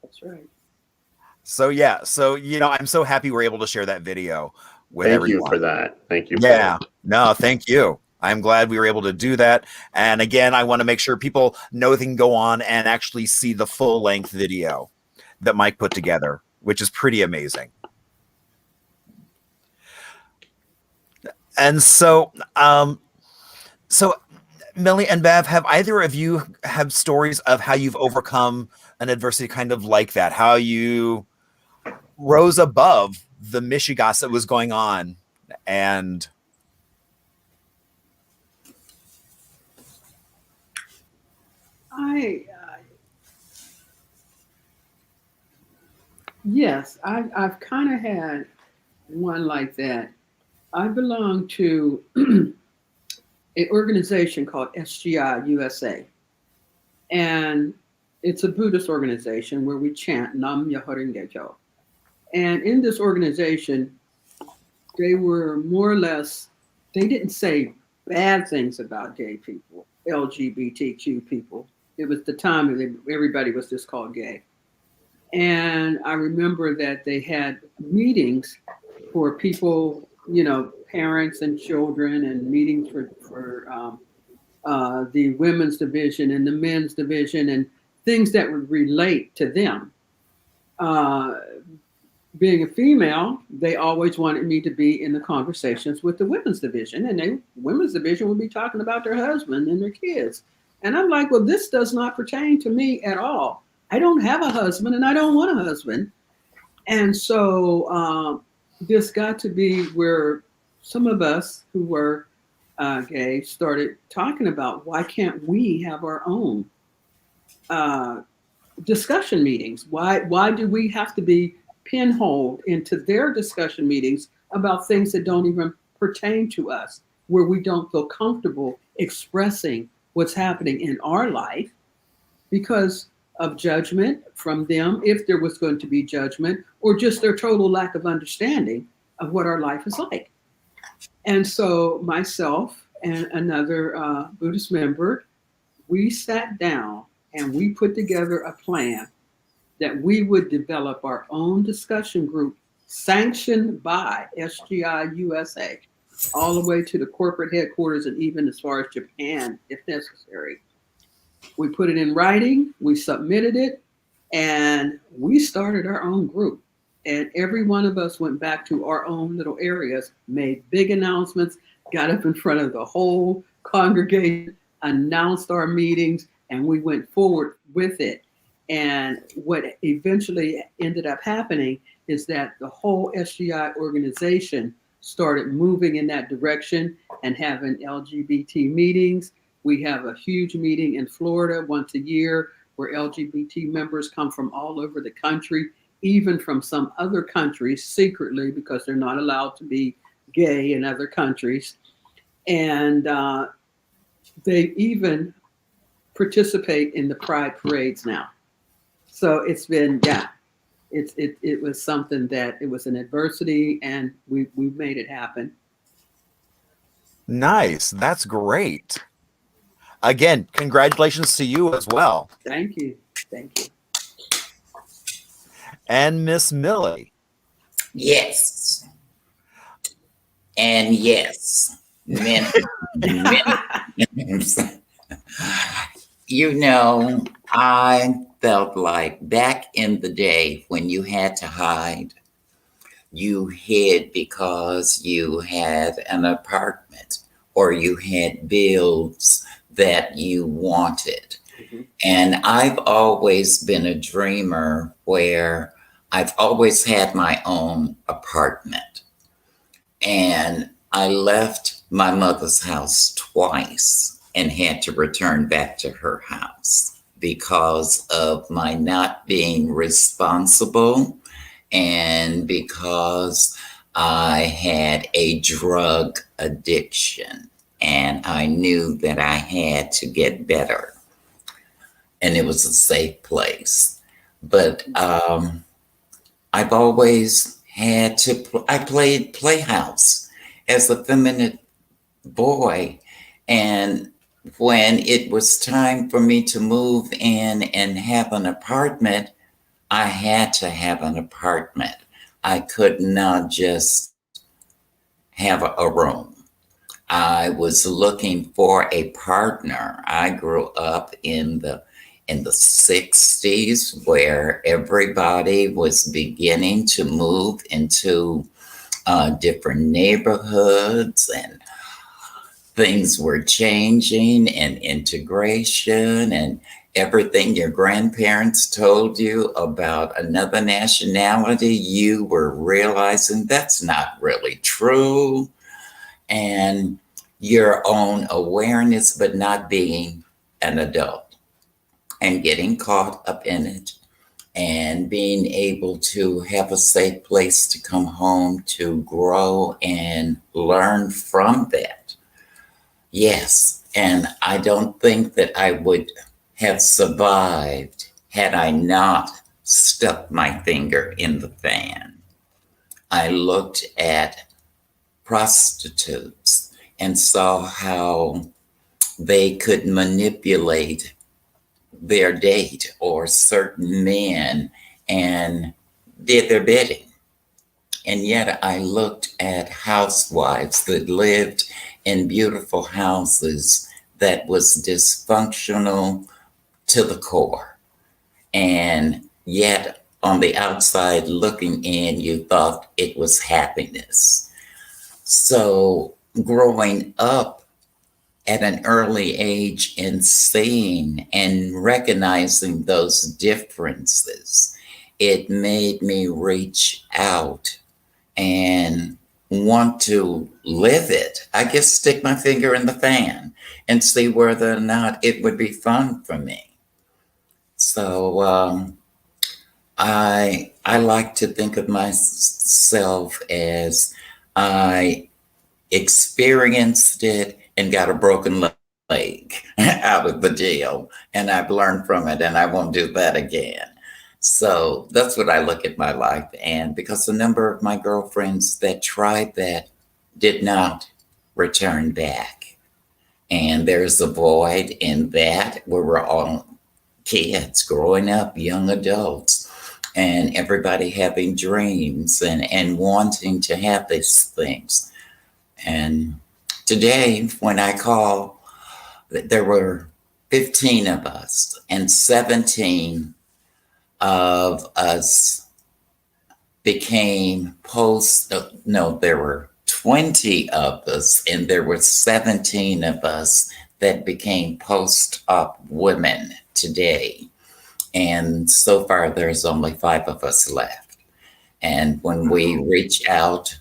That's right. So yeah, I'm so happy we're able to share that video with everyone. Thank you for that. Thank you. Yeah. No, thank you. I'm glad we were able to do that. And again, I want to make sure people know they can go on and actually see the full length video that Mike put together, which is pretty amazing. And so Millye and Bev, have either of you have stories of how you've overcome an adversity kind of like that? How you rose above the mishigas that was going on and... Yes, I've kind of had one like that. I belong to an organization called SGI USA, and it's a Buddhist organization where we chant Nam Myoho Renge Kyo. And in this organization, they were more or less, they didn't say bad things about gay people, LGBTQ people. It was the time that everybody was just called gay. And I remember that they had meetings for people, parents and children, and meetings for the women's division and the men's division and things that would relate to them. Being a female, they always wanted me to be in the conversations with the women's division, and the women's division would be talking about their husband and their kids. And I'm like, well, this does not pertain to me at all. I don't have a husband and I don't want a husband. And so this got to be where some of us who were gay started talking about, why can't we have our own discussion meetings? Why do we have to be pinholed into their discussion meetings about things that don't even pertain to us, where we don't feel comfortable expressing what's happening in our life because of judgment from them, if there was going to be judgment, or just their total lack of understanding of what our life is like. And so myself and another Buddhist member, we sat down and we put together a plan that we would develop our own discussion group sanctioned by SGI USA, all the way to the corporate headquarters and even as far as Japan, if necessary. We put it in writing, we submitted it, and we started our own group. And every one of us went back to our own little areas, made big announcements, got up in front of the whole congregation, announced our meetings, and we went forward with it. And what eventually ended up happening is that the whole SGI organization started moving in that direction. and having LGBT meetings. We have a huge meeting in Florida once a year where LGBT members come from all over the country, even from some other countries secretly because they're not allowed to be gay in other countries. And they even participate in the pride parades now. So it's been, it was something that it was an adversity, and we made it happen. Nice. That's great. Again, congratulations to you as well. Thank you. Thank you. And Miss Millye. Yes. And yes. Many. You know, I felt like back in the day when you had to hide, you hid because you had an apartment or you had bills that you wanted. Mm-hmm. And I've always been a dreamer where I've always had my own apartment. And I left my mother's house twice and had to return back to her house because of my not being responsible and because I had a drug addiction and I knew that I had to get better. And it was a safe place. But I've always had to, I played Playhouse as a feminine boy. And when it was time for me to move in and have an apartment, I had to have an apartment. I could not just have a room. I was looking for a partner. I grew up in the 60s where everybody was beginning to move into different neighborhoods and things were changing and integration and everything your grandparents told you about another nationality, you were realizing that's not really true. And your own awareness, but not being an adult and getting caught up in it and being able to have a safe place to come home to grow and learn from that. Yes, and I don't think that I would have survived had I not stuck my finger in the fan. I looked at prostitutes and saw how they could manipulate their date or certain men and did their bidding. And yet I looked at housewives that lived in beautiful houses that was dysfunctional to the core. And yet on the outside looking in, you thought it was happiness. So growing up at an early age and seeing and recognizing those differences, it made me reach out and want to live it. I guess stick my finger in the fan and see whether or not it would be fun for me. So I like to think of myself as I experienced it and got a broken leg out of the deal. And I've learned from it and I won't do that again. So that's what I look at my life. And because a number of my girlfriends that tried that did not return back. And there's a void in that where we're all kids growing up, young adults, and everybody having dreams and wanting to have these things. And today, when I call, there were 15 of us and 17 of us became there were 20 of us and there were 17 of us that became post-op women today. And so far, there's only 5 of us left. And when we reach out,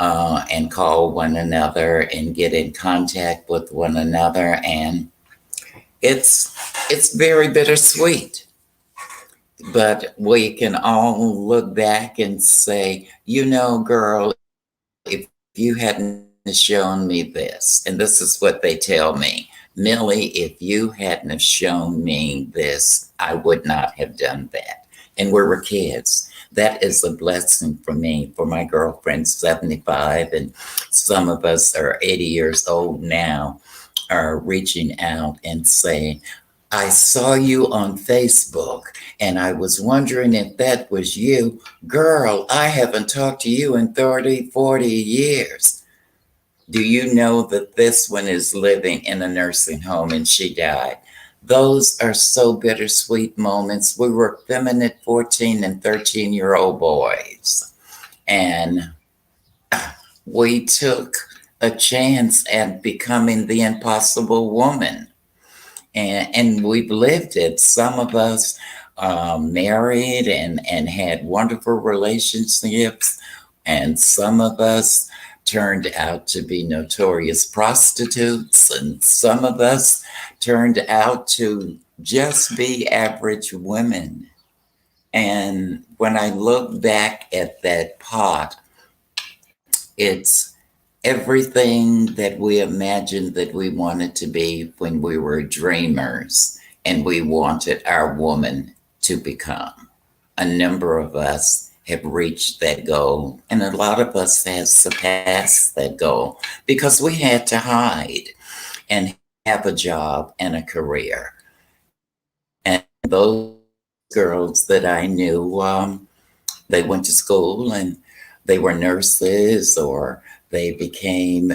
and call one another and get in contact with one another. And it's very bittersweet. But we can all look back and say, you know, girl, if you hadn't shown me this, and this is what they tell me, Millye, if you hadn't have shown me this, I would not have done that. And we were kids. That is a blessing for me, for my girlfriend's 75, and some of us are 80 years old now, are reaching out and saying, I saw you on Facebook and I was wondering if that was you. Girl, I haven't talked to you in 30, 40 years. Do you know that this one is living in a nursing home and she died? Those are so bittersweet moments. We were feminine 14 and 13-year-old boys. And we took a chance at becoming the impossible woman. And we've lived it. Some of us married and had wonderful relationships, and some of us turned out to be notorious prostitutes, and some of us turned out to just be average women. And when I look back at that pot, it's everything that we imagined that we wanted to be when we were dreamers and we wanted our woman to become. A number of us have reached that goal, and a lot of us have surpassed that goal because we had to hide and have a job and a career. And those girls that I knew, they went to school and they were nurses, or they became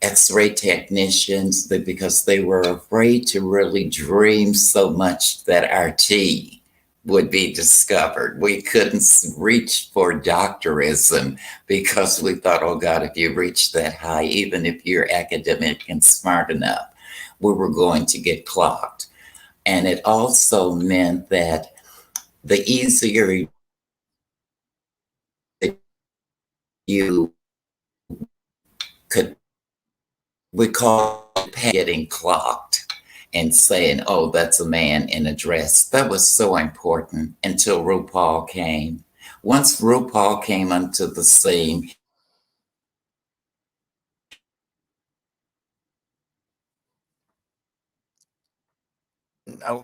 X-ray technicians because they were afraid to really dream so much that our tea would be discovered. We couldn't reach for doctorism because we thought, oh God, if you reach that high, even if you're academic and smart enough, we were going to get clocked. And it also meant that the easier you could, we call it getting clocked and saying, oh, that's a man in a dress. That was so important until RuPaul came. Once RuPaul came onto the scene,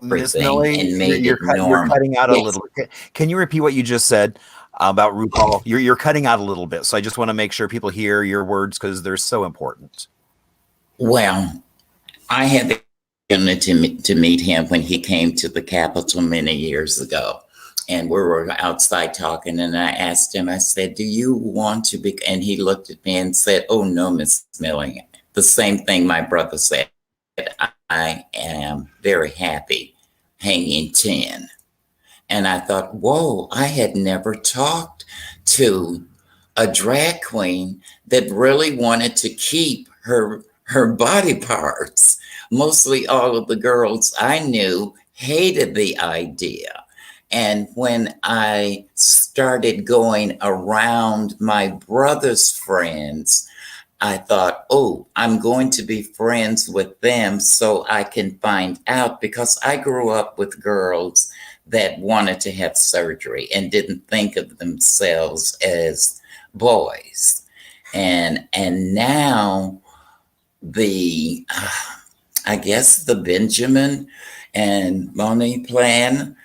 Miss everything Millye, and made it you're normal. cutting out a Yes. little. Can you repeat what you just said about RuPaul? You're cutting out a little bit, so I just want to make sure people hear your words because they're so important. Well, I had the opportunity to meet him when he came to the Capitol many years ago. And we were outside talking, and I asked him, I said, do you want to be? And he looked at me and said, oh, no, Miss Millye. The same thing my brother said. I am very happy hanging 10. And I thought, whoa, I had never talked to a drag queen that really wanted to keep her body parts. Mostly all of the girls I knew hated the idea. And when I started going around my brother's friends, I thought, oh, I'm going to be friends with them so I can find out, because I grew up with girls that wanted to have surgery and didn't think of themselves as boys. And now I guess the Benjamin and Monet plan,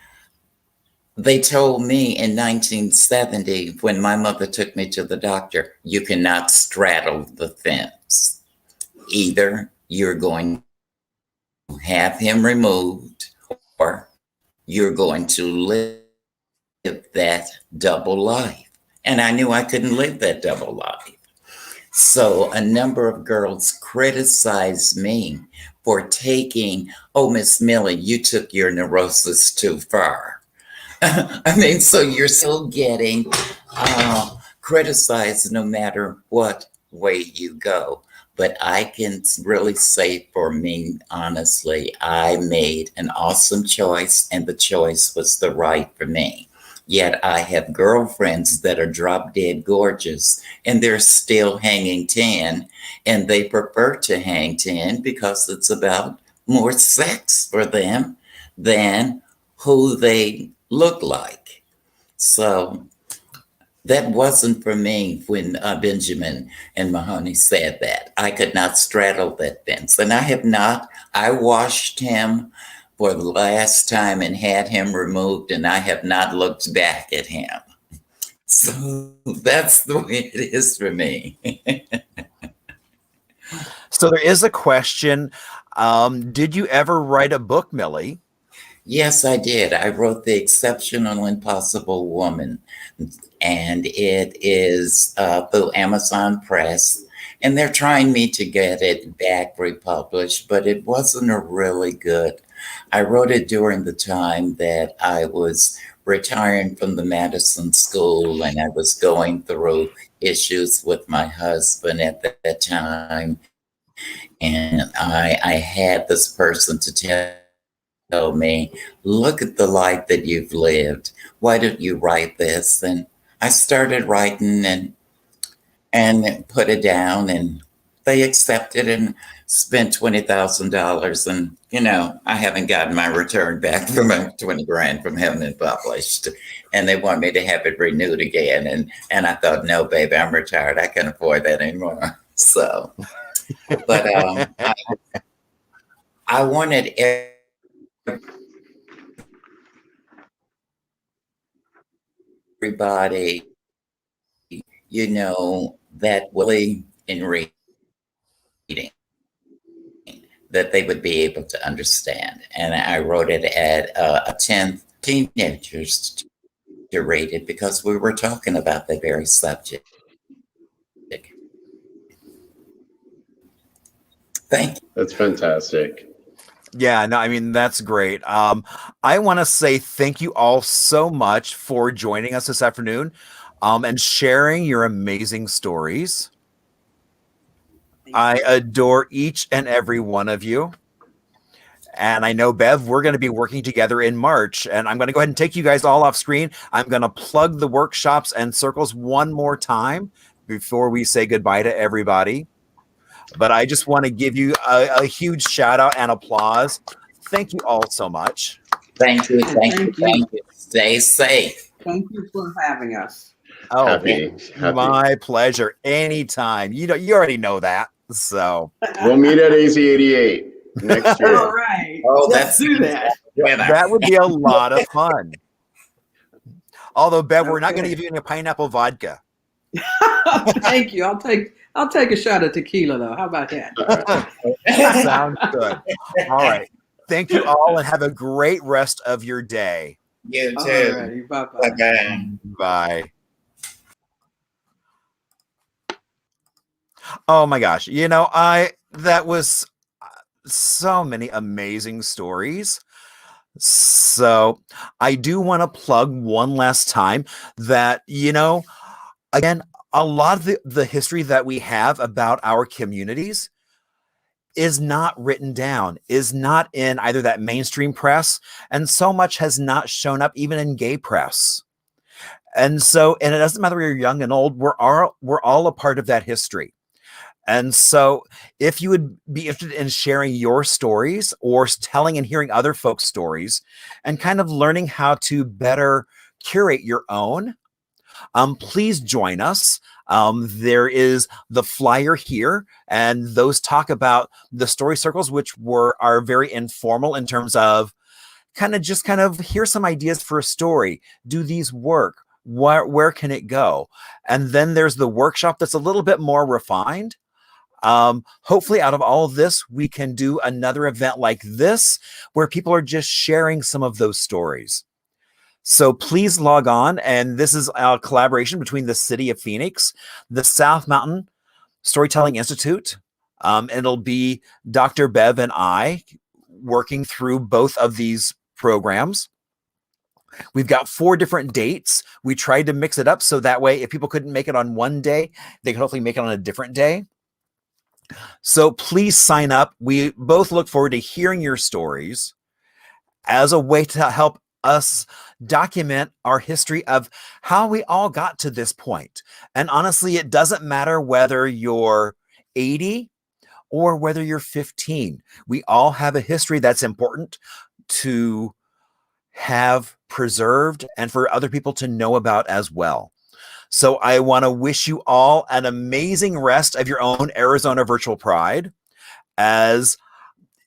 they told me in 1970, when my mother took me to the doctor, you cannot straddle the fence. Either you're going to have him removed, or you're going to live that double life. And I knew I couldn't live that double life. So a number of girls criticized me for taking, oh, Miss Millye, you took your neurosis too far. I mean, so you're still getting criticized no matter what way you go. But I can really say for me, honestly, I made an awesome choice, and the choice was the right for me. Yet I have girlfriends that are drop dead gorgeous and they're still hanging 10, and they prefer to hang 10 because it's about more sex for them than who they look like. So that wasn't for me when Benjamin and Mahoney said that. I could not straddle that fence. And I have not. I washed him for the last time and had him removed, and I have not looked back at him. So that's the way it is for me. So there is a question. Did you ever write a book, Millye? Yes, I did. I wrote The Exceptional Impossible Woman, and it is through Amazon Press. And they're trying me to get it back republished, but it wasn't a really good. I wrote it during the time that I was retiring from the Madison School, and I was going through issues with my husband at that time. And I had this person to tell me, look at the life that you've lived. Why don't you write this? And I started writing and put it down, and they accepted and spent $20,000. And, you know, I haven't gotten my return back from my 20 grand from having it published. And they want me to have it renewed again. And I thought, no, baby, I'm retired. I can't afford that anymore. So, but I wanted everybody, you know, that really in reading, that they would be able to understand. And I wrote it at a 10th teenagers to read it because we were talking about that very subject. Thank you. That's fantastic. Yeah, no, I mean, that's great. I want to say thank you all so much for joining us this afternoon and sharing your amazing stories. I adore each and every one of you. And I know, Bev, we're going to be working together in March. And I'm going to go ahead and take you guys all off screen. I'm going to plug the workshops and circles one more time before we say goodbye to everybody. But I just want to give you a huge shout out and applause. Thank you all so much. Thank you. Thank you. Stay safe. Thank you for having us. Oh, Happy. My pleasure. Anytime. You know, you already know that. So We'll meet at AZ88 next year. All right. Oh, Let's do that. that would be a lot of fun. Although, Bev, we're not going to give you any pineapple vodka. Thank you. I'll take a shot of tequila though. How about that? Sounds good. All right. Thank you all and have a great rest of your day. You too. Alrighty, bye-bye. Bye. Bye. Oh my gosh. You know, that was so many amazing stories. So I do want to plug one last time that, you know, again, a lot of the history that we have about our communities is not written down, is not in either that mainstream press, and so much has not shown up even in gay press. And so, and it doesn't matter whether you're young and old, we're all a part of that history. And so if you would be interested in sharing your stories or telling and hearing other folks' stories and kind of learning how to better curate your own, please join us. There is the flyer here, and those talk about the story circles, which are very informal in terms of kind of here's some ideas for a story. Do these work? Where can it go? And then there's the workshop that's a little bit more refined. Hopefully out of all of this, we can do another event like this where people are just sharing some of those stories. So please log on. And this is a collaboration between the City of Phoenix, the South Mountain Storytelling Institute. It'll be Dr. Bev and I working through both of these programs. We've got 4 different dates. We tried to mix it up so that way if people couldn't make it on one day, they could hopefully make it on a different day. So please sign up. We both look forward to hearing your stories as a way to help us document our history of how we all got to this point. And honestly, it doesn't matter whether you're 80 or whether you're 15. We all have a history that's important to have preserved and for other people to know about as well. So I want to wish you all an amazing rest of your own Arizona Virtual Pride, as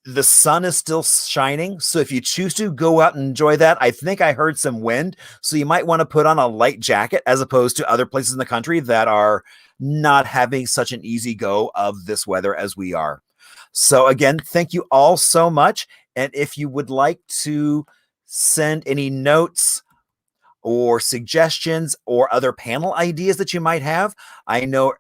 the sun is still shining. So if you choose to go out and enjoy that, I think I heard some wind. So you might want to put on a light jacket as opposed to other places in the country that are not having such an easy go of this weather as we are. So again, thank you all so much. And if you would like to send any notes or suggestions or other panel ideas that you might have, I know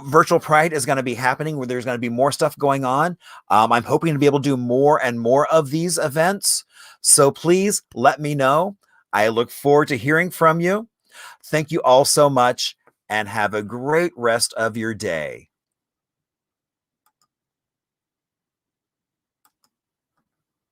Virtual Pride is going to be happening where there's going to be more stuff going on. I'm hoping to be able to do more and more of these events. So please let me know. I look forward to hearing from you. Thank you all so much and have a great rest of your day.